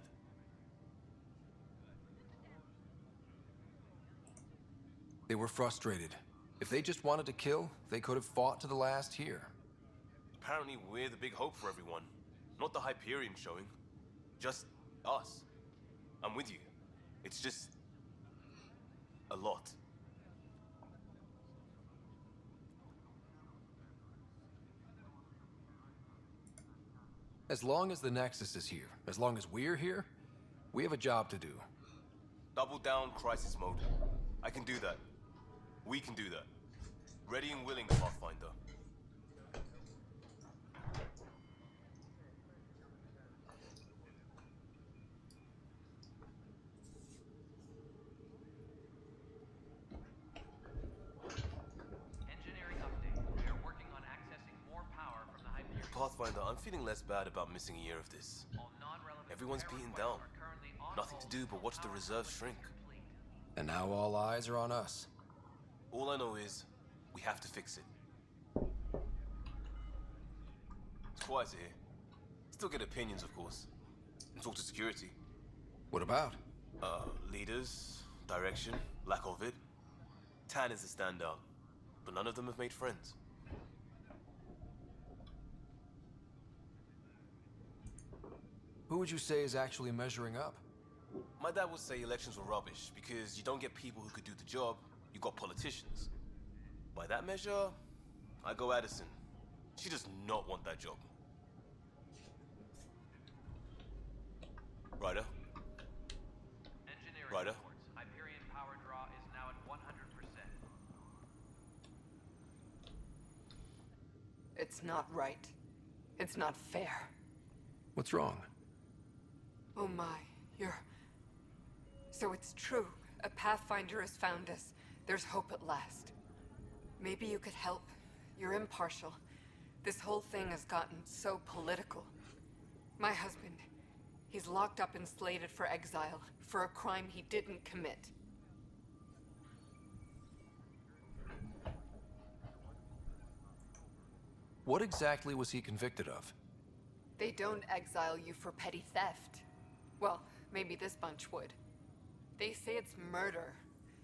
They were frustrated. If they just wanted to kill, they could have fought to the last here. Apparently we're the big hope for everyone. Not the Hyperion showing. Just us. I'm with you. It's just... a lot. As long as the Nexus is here, as long as we're here, we have a job to do. Double down crisis mode. I can do that. We can do that. Ready and willing, Pathfinder. Engineering update. We are working on accessing more power from the Hyperion. Pathfinder, I'm feeling less bad about missing a year of this. Everyone's beaten down. Nothing to do but watch the reserves shrink. And now all eyes are on us. All I know is, we have to fix it. It's quieter here. Still get opinions, of course. And talk to security. What about? Leaders, direction, lack of it. Tan is the standout, but none of them have made friends. Who would you say is actually measuring up? My dad would say elections were rubbish because you don't get people who could do the job, you got politicians. By that measure, I go Addison. She does not want that job. Ryder? Engineering Ryder? reports. Hyperion power draw is now at 100%. It's not right. It's not fair. What's wrong? Oh my, you're... So it's true. A Pathfinder has found us. There's hope at last. Maybe you could help. You're impartial. This whole thing has gotten so political. My husband, he's locked up and slated for exile for a crime he didn't commit. What exactly was he convicted of? They don't exile you for petty theft. Well, maybe this bunch would. They say it's murder.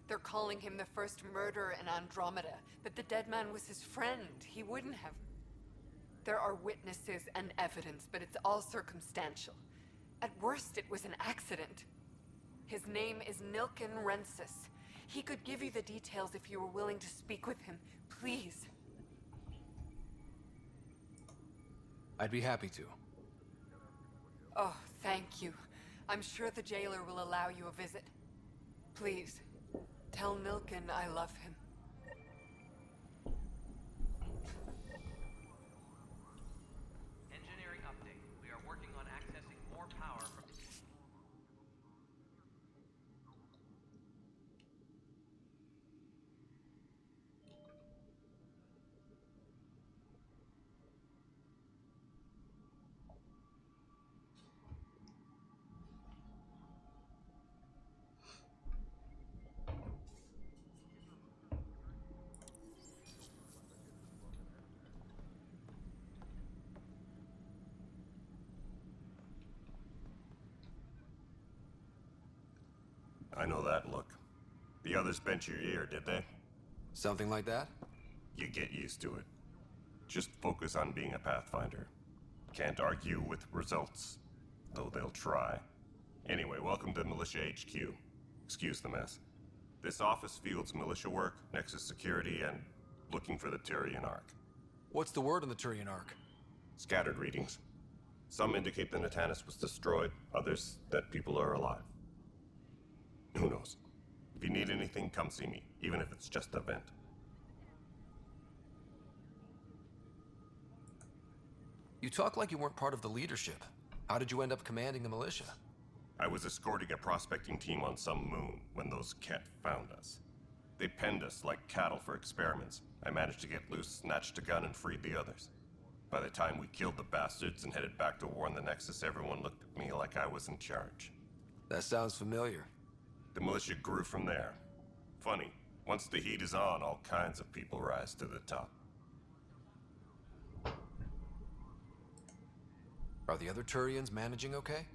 They're calling him the first murderer in Andromeda, but the dead man was his friend. He wouldn't have... There are witnesses and evidence, but it's all circumstantial. At worst, it was an accident. His name is Nilken Rensis. He could give you the details if you were willing to speak with him. Please. I'd be happy to. Oh, thank you. I'm sure the jailer will allow you a visit. Please, tell Nilken I love him. Engineering update. We are working on accessing more power from... I know that look. The others bent your ear, did they? Something like that? You get used to it. Just focus on being a Pathfinder. Can't argue with results, though they'll try. Anyway, welcome to Militia HQ. Excuse the mess. This office fields militia work, Nexus security, and looking for the Turian Ark. What's the word on the Turian Ark? Scattered readings. Some indicate the Natanus was destroyed, others that people are alive. Who knows? If you need anything, come see me, even if it's just a vent. You talk like you weren't part of the leadership. How did you end up commanding the militia? I was escorting a prospecting team on some moon when those Ket found us. They penned us like cattle for experiments. I managed to get loose, snatched a gun, and freed the others. By the time we killed the bastards and headed back to war on the Nexus, everyone looked at me like I was in charge. That sounds familiar. The militia grew from there. Funny, once the heat is on, all kinds of people rise to the top. Are the other Turians managing okay?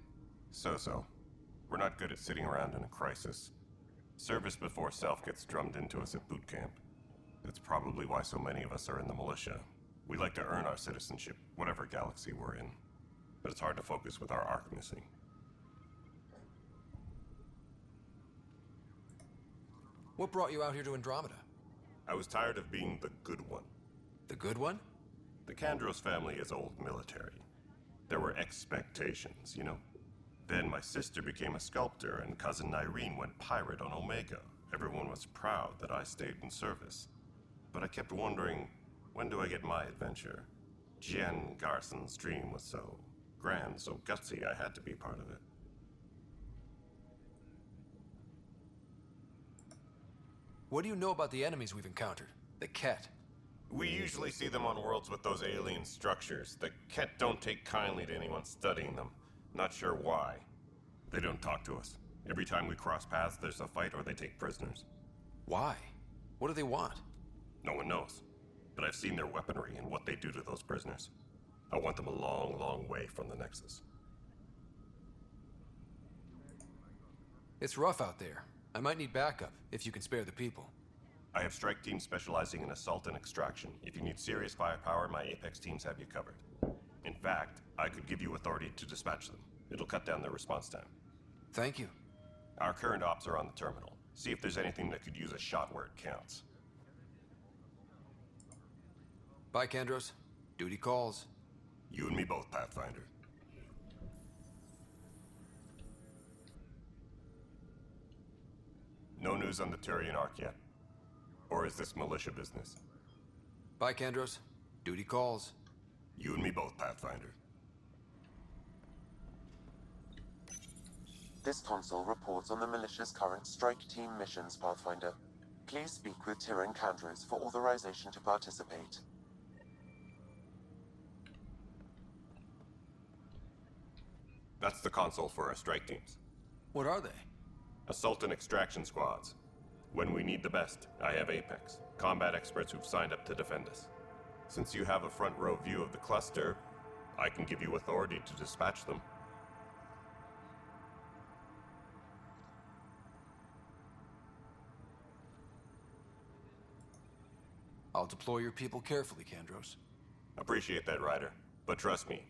So-so. We're not good at sitting around in a crisis. Service before self gets drummed into us at boot camp. That's probably why so many of us are in the militia. We like to earn our citizenship, whatever galaxy we're in. But it's hard to focus with our arc missing. What brought you out here to Andromeda? I was tired of being the good one. The good one? The Kandros family is old military. There were expectations, you know? Then my sister became a sculptor and cousin Irene went pirate on Omega. Everyone was proud that I stayed in service. But I kept wondering, when do I get my adventure? Jen Garson's dream was so grand, so gutsy, I had to be part of it. What do you know about the enemies we've encountered? The Ket? We usually see them on worlds with those alien structures. The Ket don't take kindly to anyone studying them. Not sure why. They don't talk to us. Every time we cross paths, there's a fight or they take prisoners. Why? What do they want? No one knows. But I've seen their weaponry and what they do to those prisoners. I want them a long, long way from the Nexus. It's rough out there. I might need backup, if you can spare the people. I have strike teams specializing in assault and extraction. If you need serious firepower, my Apex teams have you covered. In fact, I could give you authority to dispatch them. It'll cut down their response time. Thank you. Our current ops are on the terminal. See if there's anything that could use a shot where it counts. Bye, Kandros. Duty calls. You and me both, Pathfinder. No news on the Turian Arc yet? Or is this militia business? Bye, Kandros. Duty calls. You and me both, Pathfinder. This console reports on the militia's current strike team missions, Pathfinder. Please speak with Tyrion Kandros for authorization to participate. That's the console for our strike teams. What are they? Assault and extraction squads. When we need the best, I have Apex, combat experts who've signed up to defend us. Since you have a front row view of the cluster, I can give you authority to dispatch them. I'll deploy your people carefully, Kandros. Appreciate that, Ryder. But trust me,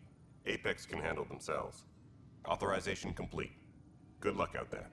Apex can handle themselves. Authorization complete. Good luck out there.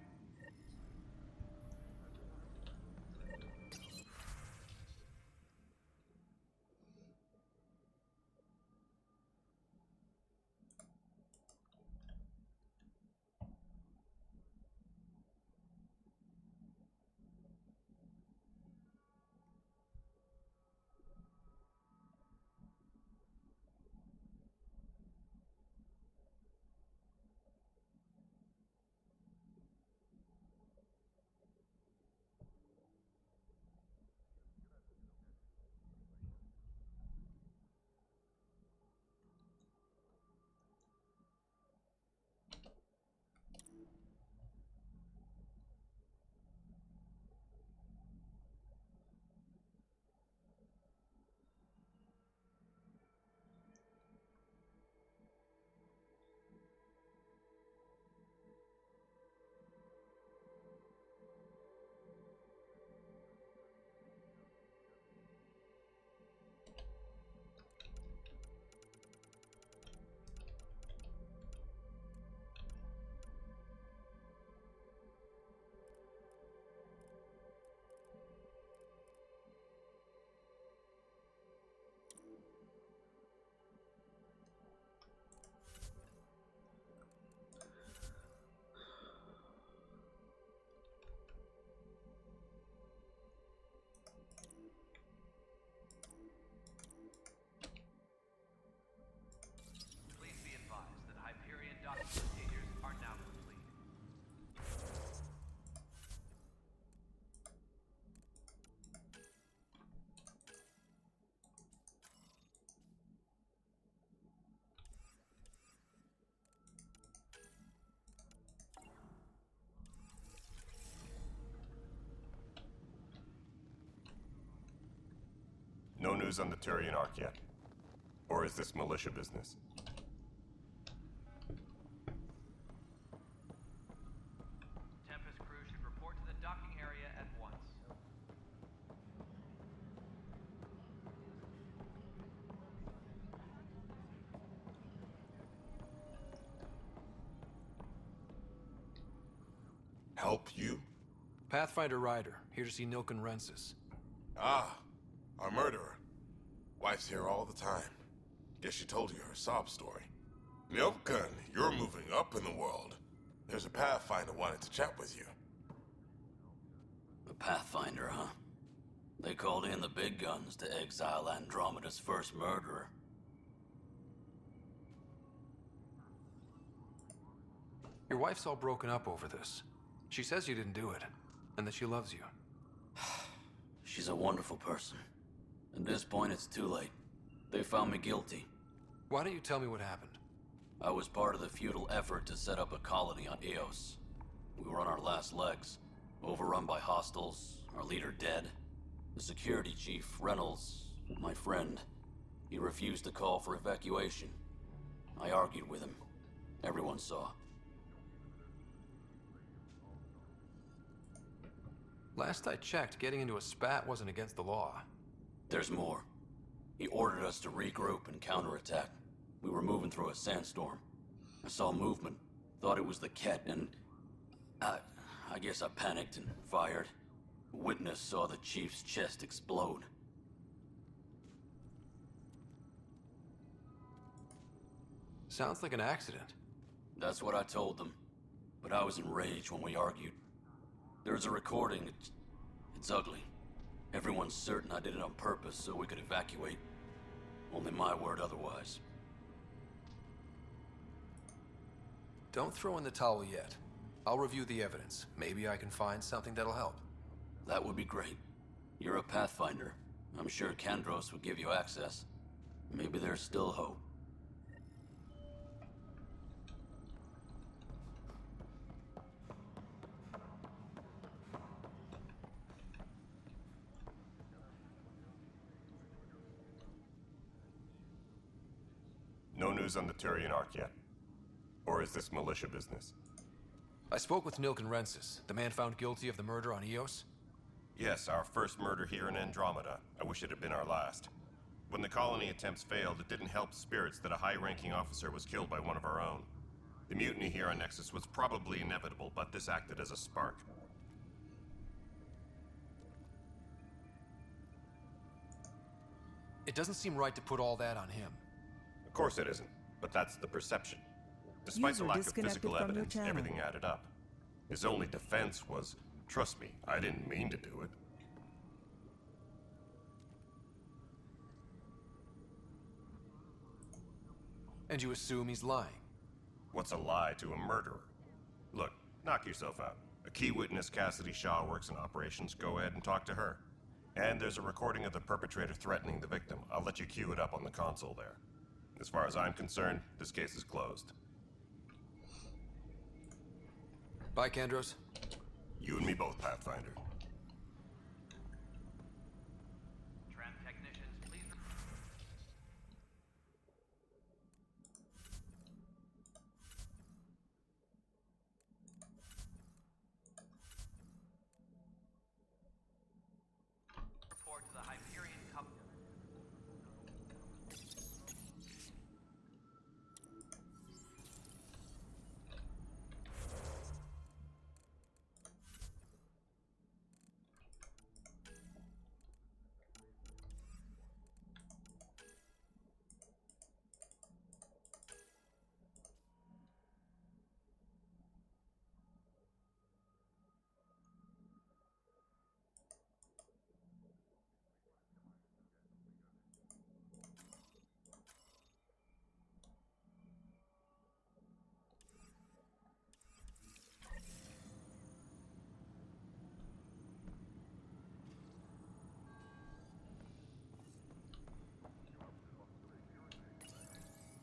news on the Turian Ark yet? Or is this militia business? Tempest crew should report to the docking area at once. Help you? Pathfinder Ryder, here to see Nilken Rensis. Ah, our murderer. Wife's here all the time. Guess she told you her sob story. Nilken, you're moving up in the world. There's a Pathfinder wanting to chat with you. The Pathfinder, huh? They called in the big guns to exile Andromeda's first murderer. Your wife's all broken up over this. She says you didn't do it, and that she loves you. She's a wonderful person. At this point, it's too late. They found me guilty. Why don't you tell me what happened? I was part of the futile effort to set up a colony on Eos. We were on our last legs, overrun by hostiles, our leader dead. The security chief, Reynolds, my friend, he refused to call for evacuation. I argued with him. Everyone saw. Last I checked, getting into a spat wasn't against the law. There's more. He ordered us to regroup and counterattack. We were moving through a sandstorm. I saw movement, thought it was the Ket, and I guess I panicked and fired. A witness saw the chief's chest explode. Sounds like an accident. That's what I told them. But I was enraged when we argued. There's a recording. It's ugly. Everyone's certain I did it on purpose so we could evacuate. Only my word otherwise. Don't throw in the towel yet. I'll review the evidence. Maybe I can find something that'll help. That would be great. You're a Pathfinder. I'm sure Kandros would give you access. Maybe there's still hope. No news on the Turian Ark yet? Or is this militia business? I spoke with Nilken Rensis, the man found guilty of the murder on Eos. Yes, our first murder here in Andromeda. I wish it had been our last. When the colony attempts failed, it didn't help spirits that a high-ranking officer was killed by one of our own. The mutiny here on Nexus was probably inevitable, but this acted as a spark. It doesn't seem right to put all that on him. Of course it isn't, but that's the perception. Despite the lack of physical evidence, everything added up. His only defense was, trust me, I didn't mean to do it. And you assume he's lying? What's a lie to a murderer? Look, knock yourself out. A key witness, Cassidy Shaw, works in operations. Go ahead and talk to her. And there's a recording of the perpetrator threatening the victim. I'll let you cue it up on the console there. As far as I'm concerned, this case is closed. Bye, Kandros. You and me both, Pathfinder. Tram technicians, please. Report to the Hyperion Company.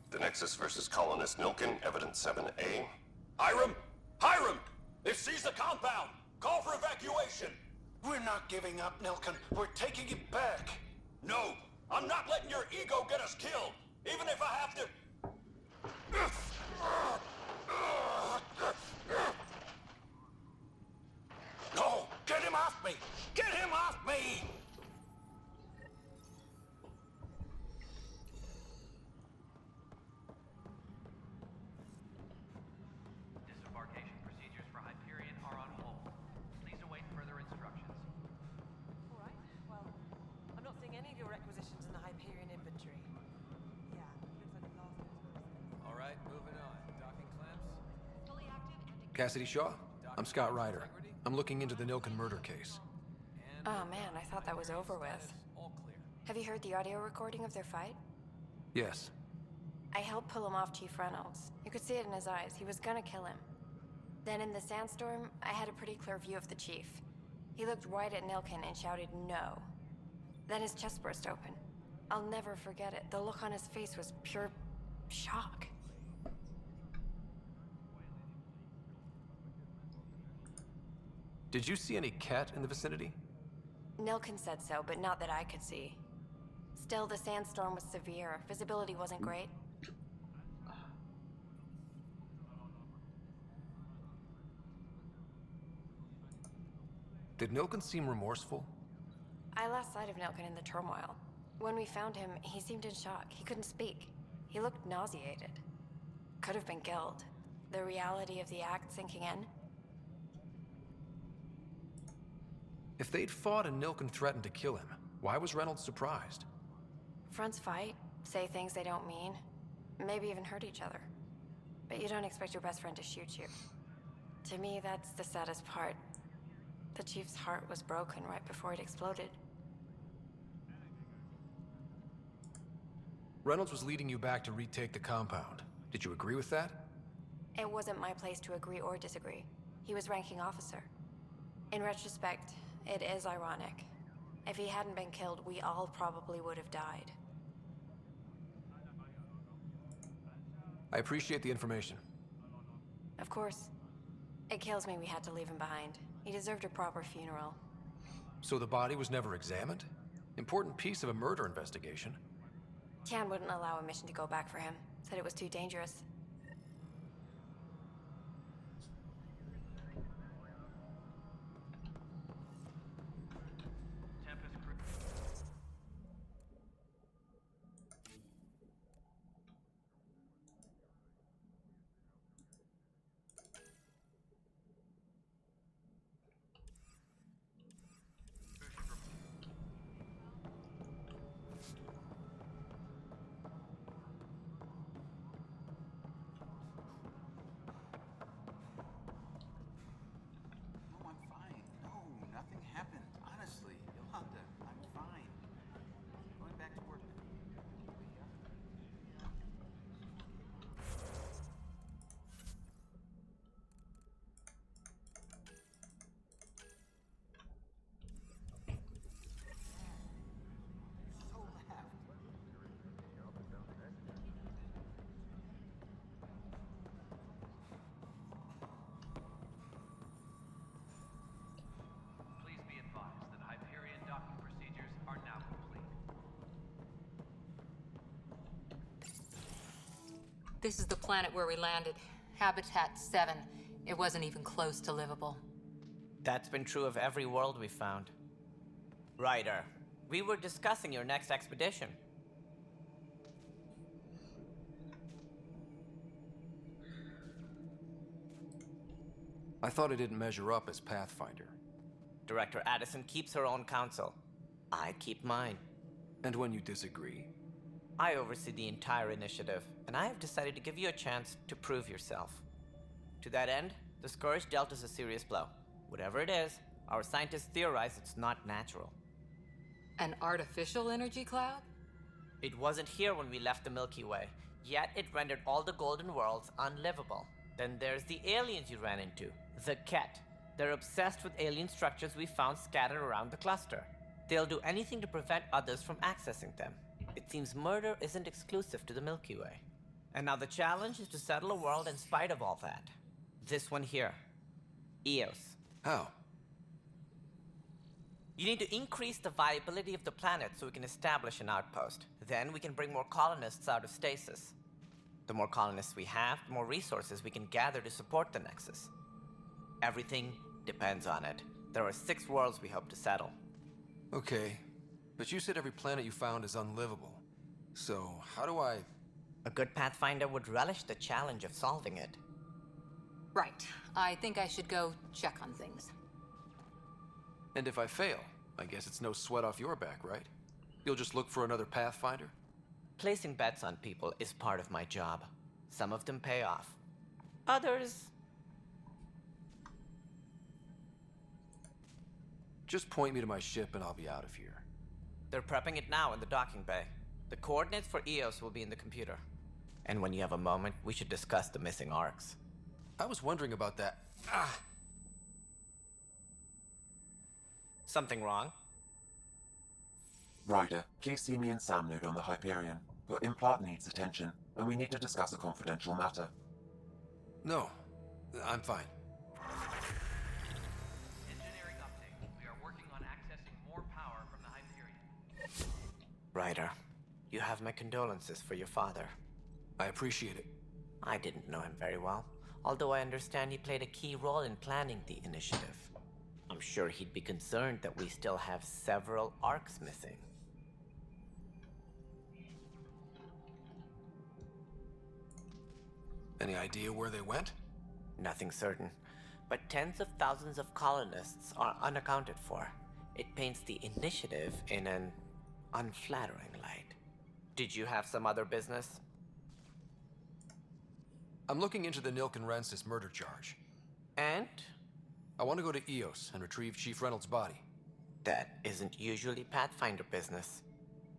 The Nexus versus Colonist Nilken, Evidence 7A. Hiram! Hiram! They've seized the compound! Call for evacuation! We're not giving up, Nilken. We're taking it back. No! I'm not letting your ego get us killed, even if I have to... No! Get him off me! Get him off me! Disembarkation procedures for Hyperion are on hold. Please await further instructions. All right. Well, I'm not seeing any of your requisitions in the Hyperion inventory. Yeah, looks like the last one. All right, moving on. Docking clamps. Fully active and... Cassidy Shaw? I'm Scott Ryder. I'm looking into the Nilken murder case. Oh man, I thought that was over with. Have you heard the audio recording of their fight? Yes. I helped pull him off Chief Reynolds. You could see it in his eyes. He was gonna kill him. Then in the sandstorm, I had a pretty clear view of the chief. He looked right at Nilken and shouted no. Then his chest burst open. I'll never forget it. The look on his face was pure shock. Did you see any cat in the vicinity? Nilken said so, but not that I could see. Still, the sandstorm was severe. Visibility wasn't great. Did Nilken seem remorseful? I lost sight of Nilken in the turmoil. When we found him, he seemed in shock. He couldn't speak. He looked nauseated. Could have been guilt. The reality of the act sinking in. If they'd fought and Nilken threatened to kill him, why was Reynolds surprised? Fronts fight, say things they don't mean, maybe even hurt each other. But you don't expect your best friend to shoot you. To me, that's the saddest part. The Chief's heart was broken right before it exploded. Reynolds was leading you back to retake the compound. Did you agree with that? It wasn't my place to agree or disagree. He was ranking officer. In retrospect, it is ironic. If he hadn't been killed, we all probably would have died. I appreciate the information. Of course. It kills me we had to leave him behind. He deserved a proper funeral. So the body was never examined? Important piece of a murder investigation. Tian wouldn't allow a mission to go back for him. Said it was too dangerous. This is the planet where we landed. Habitat 7. It wasn't even close to livable. That's been true of every world we've found. Ryder, we were discussing your next expedition. I thought I didn't measure up as Pathfinder. Director Addison keeps her own counsel. I keep mine. And when you disagree? I oversee the entire initiative, and I have decided to give you a chance to prove yourself. To that end, the Scourge dealt us a serious blow. Whatever it is, our scientists theorize it's not natural. An artificial energy cloud? It wasn't here when we left the Milky Way, yet it rendered all the Golden Worlds unlivable. Then there's the aliens you ran into, the Ket. They're obsessed with alien structures we found scattered around the cluster. They'll do anything to prevent others from accessing them. It seems murder isn't exclusive to the Milky Way. And now the challenge is to settle a world in spite of all that. This one here. Eos. How? You need to increase the viability of the planet so we can establish an outpost. Then we can bring more colonists out of stasis. The more colonists we have, the more resources we can gather to support the Nexus. Everything depends on it. There are 6 worlds we hope to settle. Okay, but you said every planet you found is unlivable. So, how do I... A good Pathfinder would relish the challenge of solving it. Right. I think I should go check on things. And if I fail, I guess it's no sweat off your back, right? You'll just look for another Pathfinder? Placing bets on people is part of my job. Some of them pay off. Others... Just point me to my ship and I'll be out of here. They're prepping it now in the docking bay. The coordinates for EOS will be in the computer. And when you have a moment, we should discuss the missing arcs. I was wondering about that. Something wrong? Ryder, please see me and Sam node on the Hyperion. Your implant needs attention, and we need to discuss a confidential matter. No, I'm fine. Engineering update. We are working on accessing more power from the Hyperion. Ryder, you have my condolences for your father. I appreciate it. I didn't know him very well, although I understand he played a key role in planning the initiative. I'm sure he'd be concerned that we still have several arcs missing. Any idea where they went? Nothing certain, but tens of thousands of colonists are unaccounted for. It paints the initiative in an unflattering light. Did you have some other business? I'm looking into the Nilk and Rensis murder charge. And? I want to go to EOS and retrieve Chief Reynolds' body. That isn't usually Pathfinder business.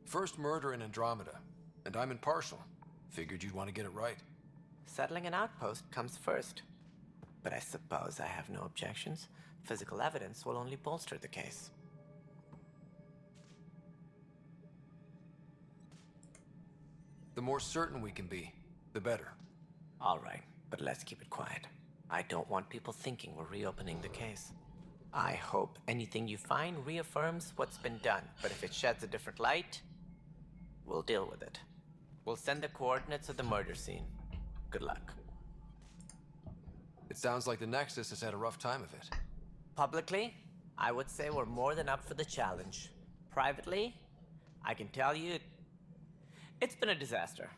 First murder in Andromeda, and I'm impartial. Figured you'd want to get it right. Settling an outpost comes first. But I suppose I have no objections. Physical evidence will only bolster the case. The more certain we can be, the better. All right, but let's keep it quiet. I don't want people thinking we're reopening the case. I hope anything you find reaffirms what's been done, but if it sheds a different light, we'll deal with it. We'll send the coordinates of the murder scene. Good luck. It sounds like the Nexus has had a rough time of it. Publicly, I would say we're more than up for the challenge. Privately, I can tell you it's been a disaster.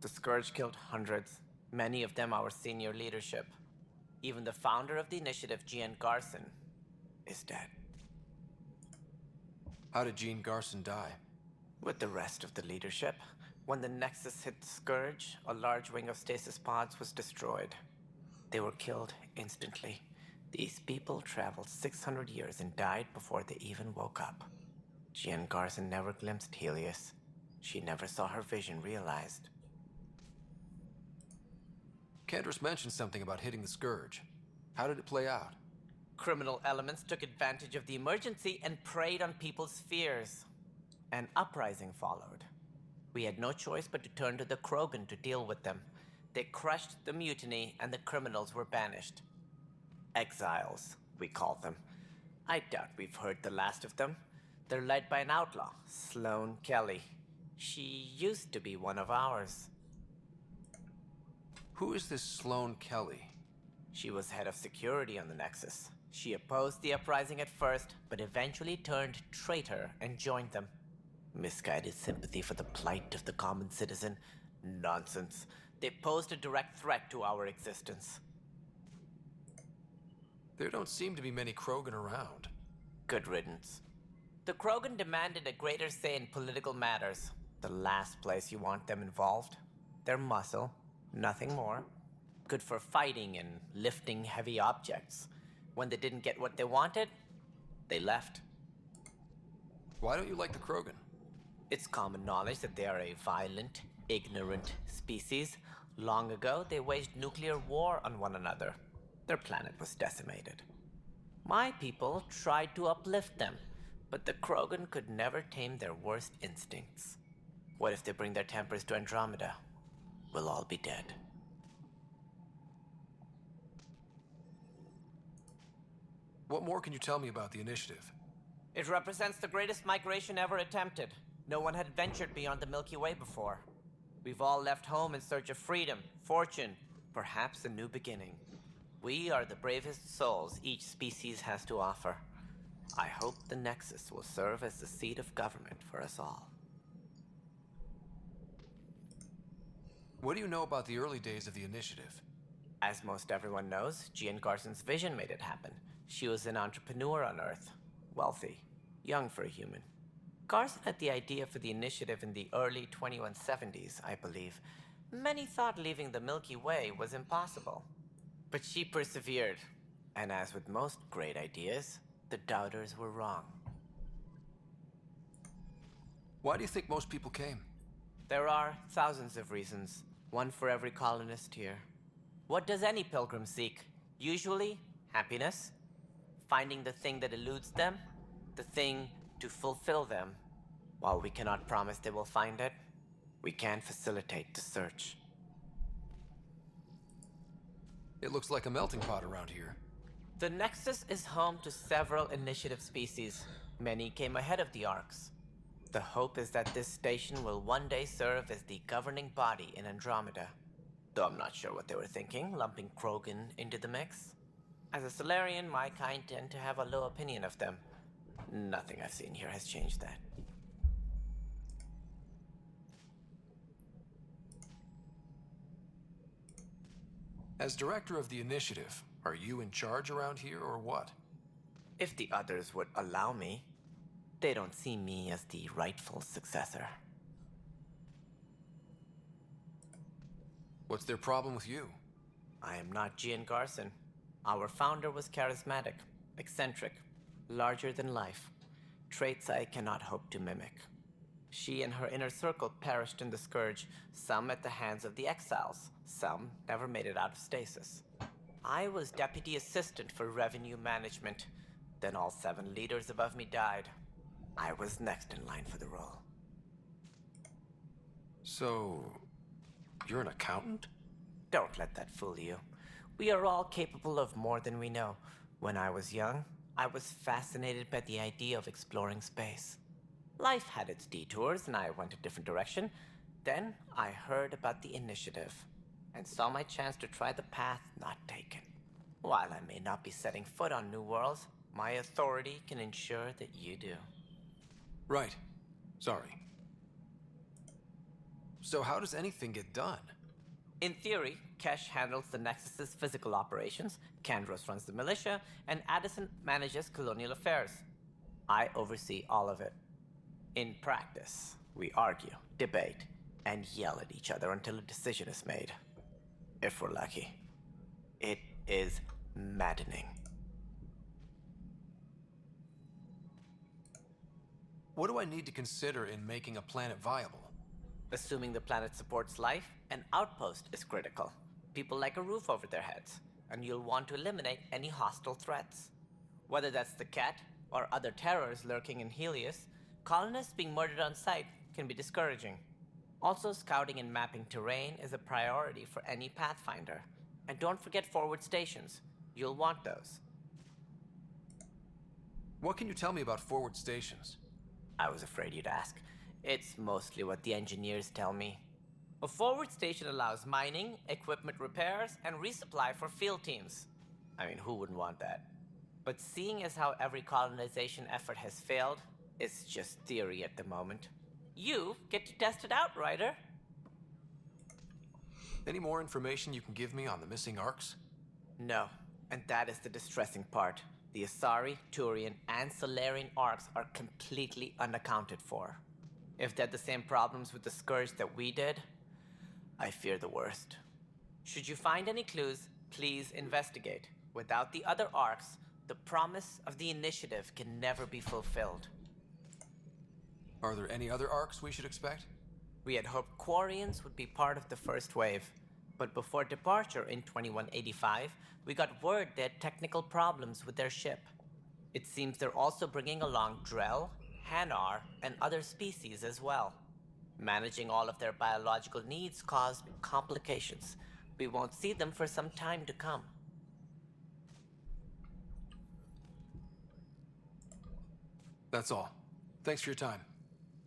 The Scourge killed hundreds, many of them our senior leadership. Even the founder of the initiative, Gian Garson, is dead. How did Jean Garson die? With the rest of the leadership. When the Nexus hit the Scourge, a large wing of stasis pods was destroyed. They were killed instantly. These people traveled 600 years and died before they even woke up. Jean Garson never glimpsed Helios. She never saw her vision realized. Cantress mentioned something about hitting the Scourge. How did it play out? Criminal elements took advantage of the emergency and preyed on people's fears. An uprising followed. We had no choice but to turn to the Krogan to deal with them. They crushed the mutiny and the criminals were banished. Exiles, we call them. I doubt we've heard the last of them. They're led by an outlaw, Sloane Kelly. She used to be one of ours. Who is this Sloane Kelly? She was head of security on the Nexus. She opposed the uprising at first, but eventually turned traitor and joined them. Misguided sympathy for the plight of the common citizen? Nonsense. They posed a direct threat to our existence. There don't seem to be many Krogan around. Good riddance. The Krogan demanded a greater say in political matters. The last place you want them involved. Their muscle, nothing more. Good for fighting and lifting heavy objects. When they didn't get what they wanted, they left. Why don't you like the Krogan? It's common knowledge that they are a violent, ignorant species. Long ago, they waged nuclear war on one another. Their planet was decimated. My people tried to uplift them, but the Krogan could never tame their worst instincts. What if they bring their tempers to Andromeda? We'll all be dead. What more can you tell me about the initiative? It represents the greatest migration ever attempted. No one had ventured beyond the Milky Way before. We've all left home in search of freedom, fortune, perhaps a new beginning. We are the bravest souls each species has to offer. I hope the Nexus will serve as the seat of government for us all. What do you know about the early days of the initiative? As most everyone knows, Gian Garson's vision made it happen. She was an entrepreneur on Earth. Wealthy. Young for a human. Garson had the idea for the initiative in the early 2170s, I believe. Many thought leaving the Milky Way was impossible. But she persevered. And as with most great ideas, the doubters were wrong. Why do you think most people came? There are thousands of reasons, one for every colonist here. What does any pilgrim seek? Usually, happiness. Finding the thing that eludes them, the thing to fulfill them. While we cannot promise they will find it, we can facilitate the search. It looks like a melting pot around here. The Nexus is home to several initiative species. Many came ahead of the Arks. The hope is that this station will one day serve as the governing body in Andromeda. Though I'm not sure what they were thinking, lumping Krogan into the mix. As a Solarian, my kind tend to have a low opinion of them. Nothing I've seen here has changed that. As director of the initiative, are you in charge around here or what? If the others would allow me, they don't see me as the rightful successor. What's their problem with you? I am not Gian Garson. Our founder was charismatic, eccentric, larger than life. Traits I cannot hope to mimic. She and her inner circle perished in the Scourge, some at the hands of the Exiles, some never made it out of stasis. I was deputy assistant for revenue management. Then all 7 leaders above me died. I was next in line for the role. So, you're an accountant? Don't let that fool you. We are all capable of more than we know. When I was young, I was fascinated by the idea of exploring space. Life had its detours, and I went a different direction. Then I heard about the initiative, and saw my chance to try the path not taken. While I may not be setting foot on new worlds, my authority can ensure that you do. Right. Sorry. So how does anything get done? In theory, Kesh handles the Nexus's physical operations, Kandros runs the militia, and Addison manages colonial affairs. I oversee all of it. In practice, we argue, debate, and yell at each other until a decision is made. If we're lucky. It is maddening. What do I need to consider in making a planet viable? Assuming the planet supports life, an outpost is critical. People like a roof over their heads, and you'll want to eliminate any hostile threats. Whether that's the cat or other terrors lurking in Helios, colonists being murdered on sight can be discouraging. Also, scouting and mapping terrain is a priority for any Pathfinder. And don't forget forward stations. You'll want those. What can you tell me about forward stations? I was afraid you'd ask. It's mostly what the engineers tell me. A forward station allows mining, equipment repairs, and resupply for field teams. I mean, who wouldn't want that? But seeing as how every colonization effort has failed, it's just theory at the moment. You get to test it out, Ryder. Any more information you can give me on the missing Arks? No, and that is the distressing part. The Asari, Turian, and Solarian Arks are completely unaccounted for. If they had the same problems with the Scourge that we did, I fear the worst. Should you find any clues, please investigate. Without the other Arks, the promise of the initiative can never be fulfilled. Are there any other Arks we should expect? We had hoped Quarians would be part of the first wave, but before departure in 2185, we got word they had technical problems with their ship. It seems they're also bringing along Drell, Hanar, and other species as well. Managing all of their biological needs caused complications. We won't see them for some time to come. That's all. Thanks for your time.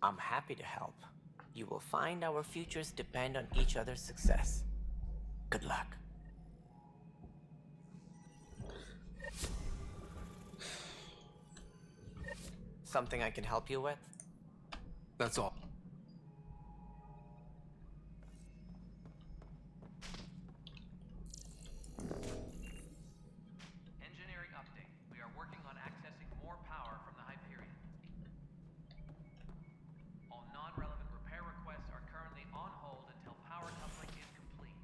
I'm happy to help. You will find our futures depend on each other's success. Good luck. Something I can help you with? That's all. Engineering update. We are working on accessing more power from the Hyperion. All non-relevant repair requests are currently on hold until power coupling is complete.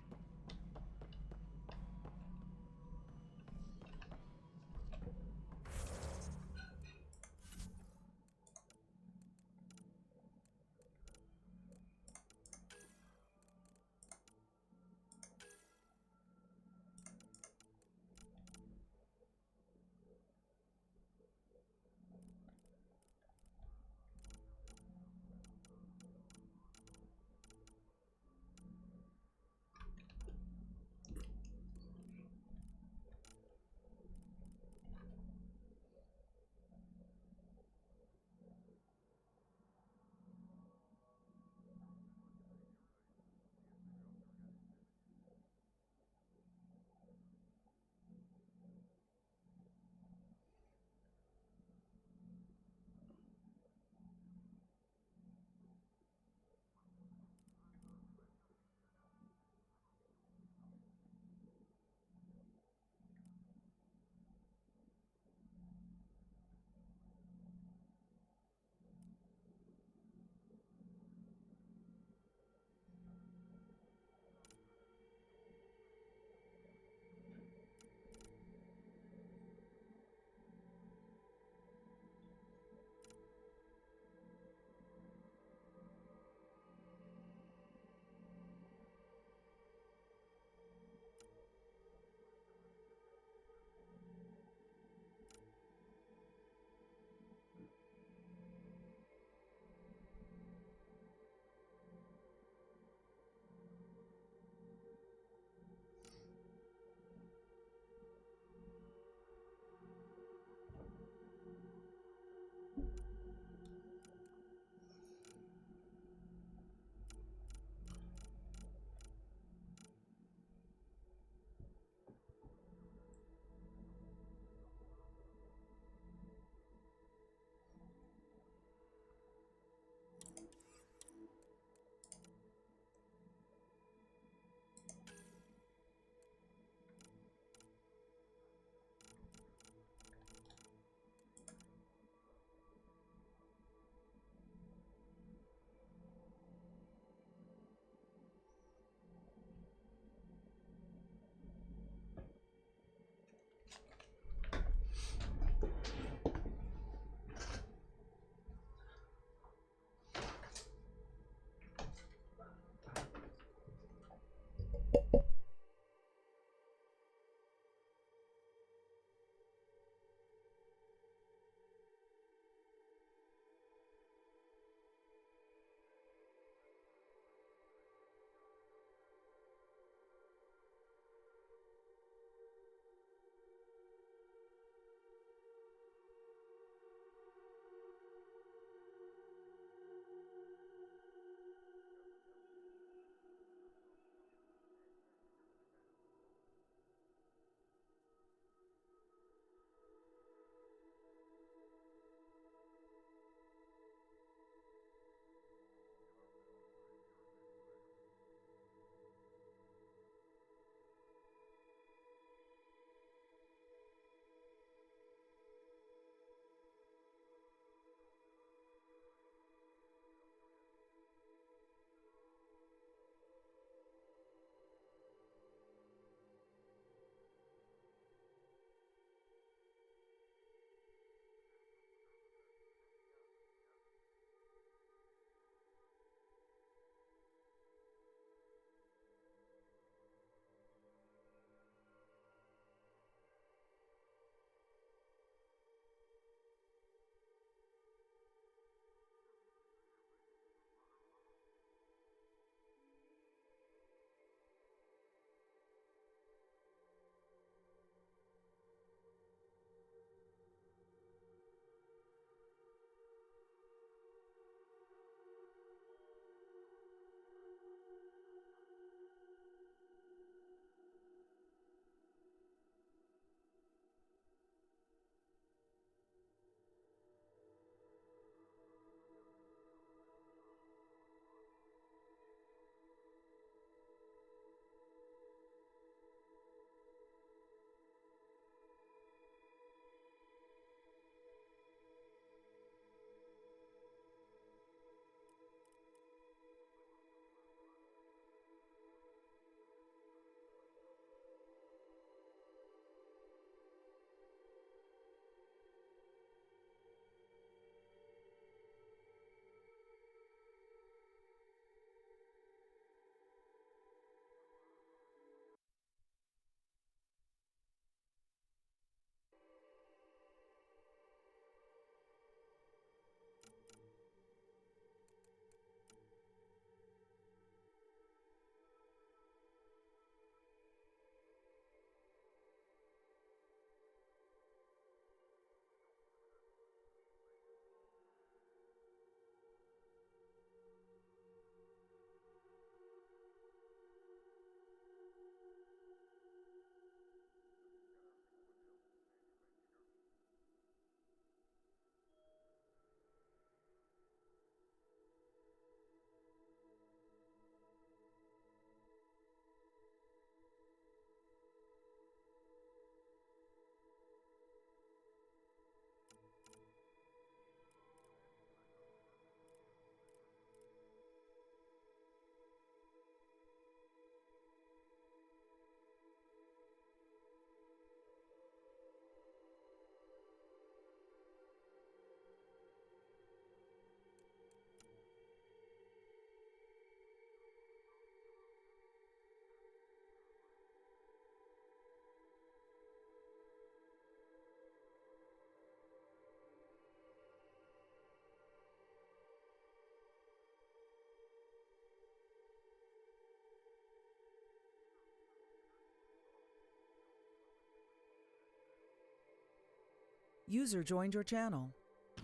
User joined your channel.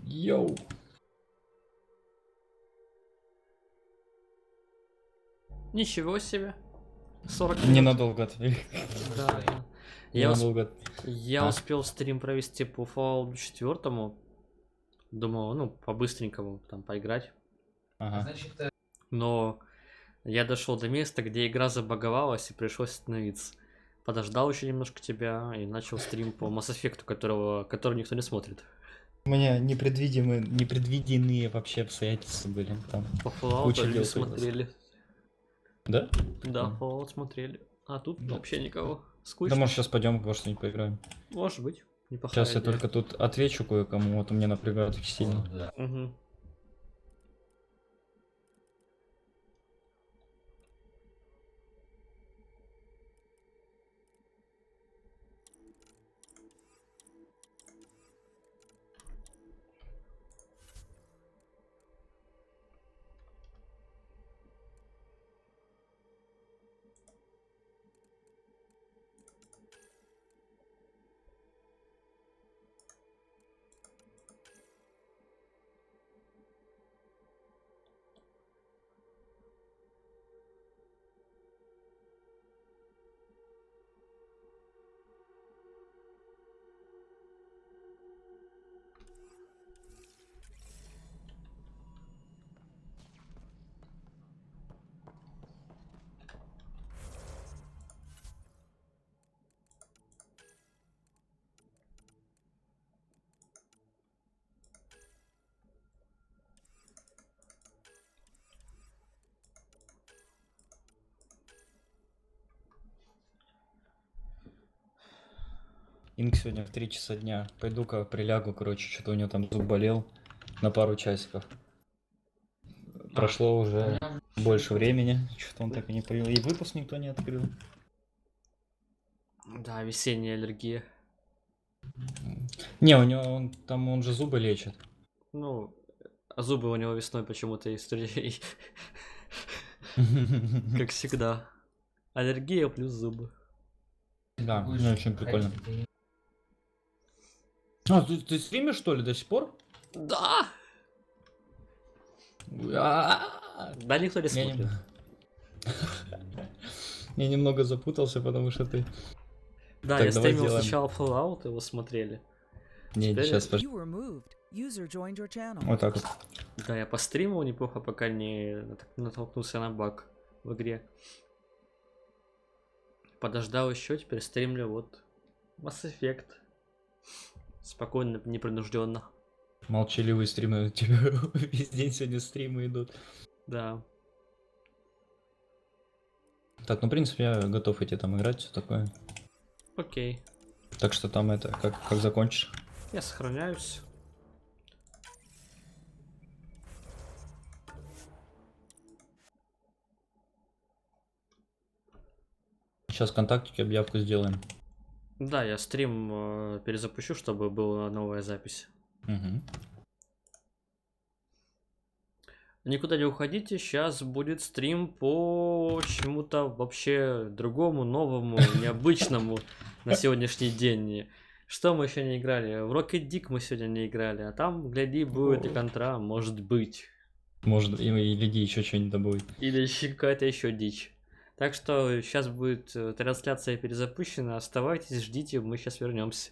Йоу. Ничего себе. 40 минут. Ненадолго отвели. Да. Я успел стрим провести по Fallout 4. Думал, ну, по-быстренькому там поиграть. Ага. Но я дошел до места, где игра забаговалась и пришлось остановиться. Подождал еще немножко тебя и начал стрим по Mass Effect, который никто не смотрит. У меня непредвиденные вообще обстоятельства были. Там по Fallout люди смотрели. Да? Да, Fallout смотрели. А тут вообще никого. Скучно. Да, может, сейчас пойдем во что-нибудь поиграем. Может быть. Неплохая Сейчас я идея. только тут отвечу кое-кому, вот у меня напрягает их сильно. Угу. Инг сегодня в 3 часа дня. Пойду-ка прилягу, короче, что-то у него там зуб болел на пару часиков. Прошло уже больше времени, что-то он так и не появил. И выпуск никто не открыл. Да, весенняя аллергия. Не, у него он же зубы лечит. Ну, а зубы у него весной почему-то истории. Как всегда. Аллергия плюс зубы. Да, ну очень прикольно. А, ты стримишь, что ли, до сих пор? Да! Да, никто не смотрит. Я немного запутался, потому что ты... Да, я стримил сначала Fallout, его смотрели. Не, сейчас вот так вот. Да, я постримил неплохо, пока не натолкнулся на баг в игре. Подождал еще, теперь стримлю вот Mass Effect. Спокойно, непринужденно. Молчаливые стримы у тебя весь день сегодня стримы идут. Да. Так, ну в принципе я готов идти там играть, все такое. Окей. Так что там это, как закончишь? Я сохраняюсь. Сейчас ВКонтактике объявку сделаем. Да, я стрим перезапущу, чтобы была новая запись. Угу. Никуда не уходите, сейчас будет стрим по чему-то вообще другому, новому, необычному на сегодняшний день. Что мы еще не играли? В Rocket Dig мы сегодня не играли, а там, гляди, будет и контра, может быть. Может, и гляди, еще что-нибудь будет. Или какая-то еще дичь. Так что сейчас будет трансляция перезапущена, оставайтесь, ждите, мы сейчас вернемся.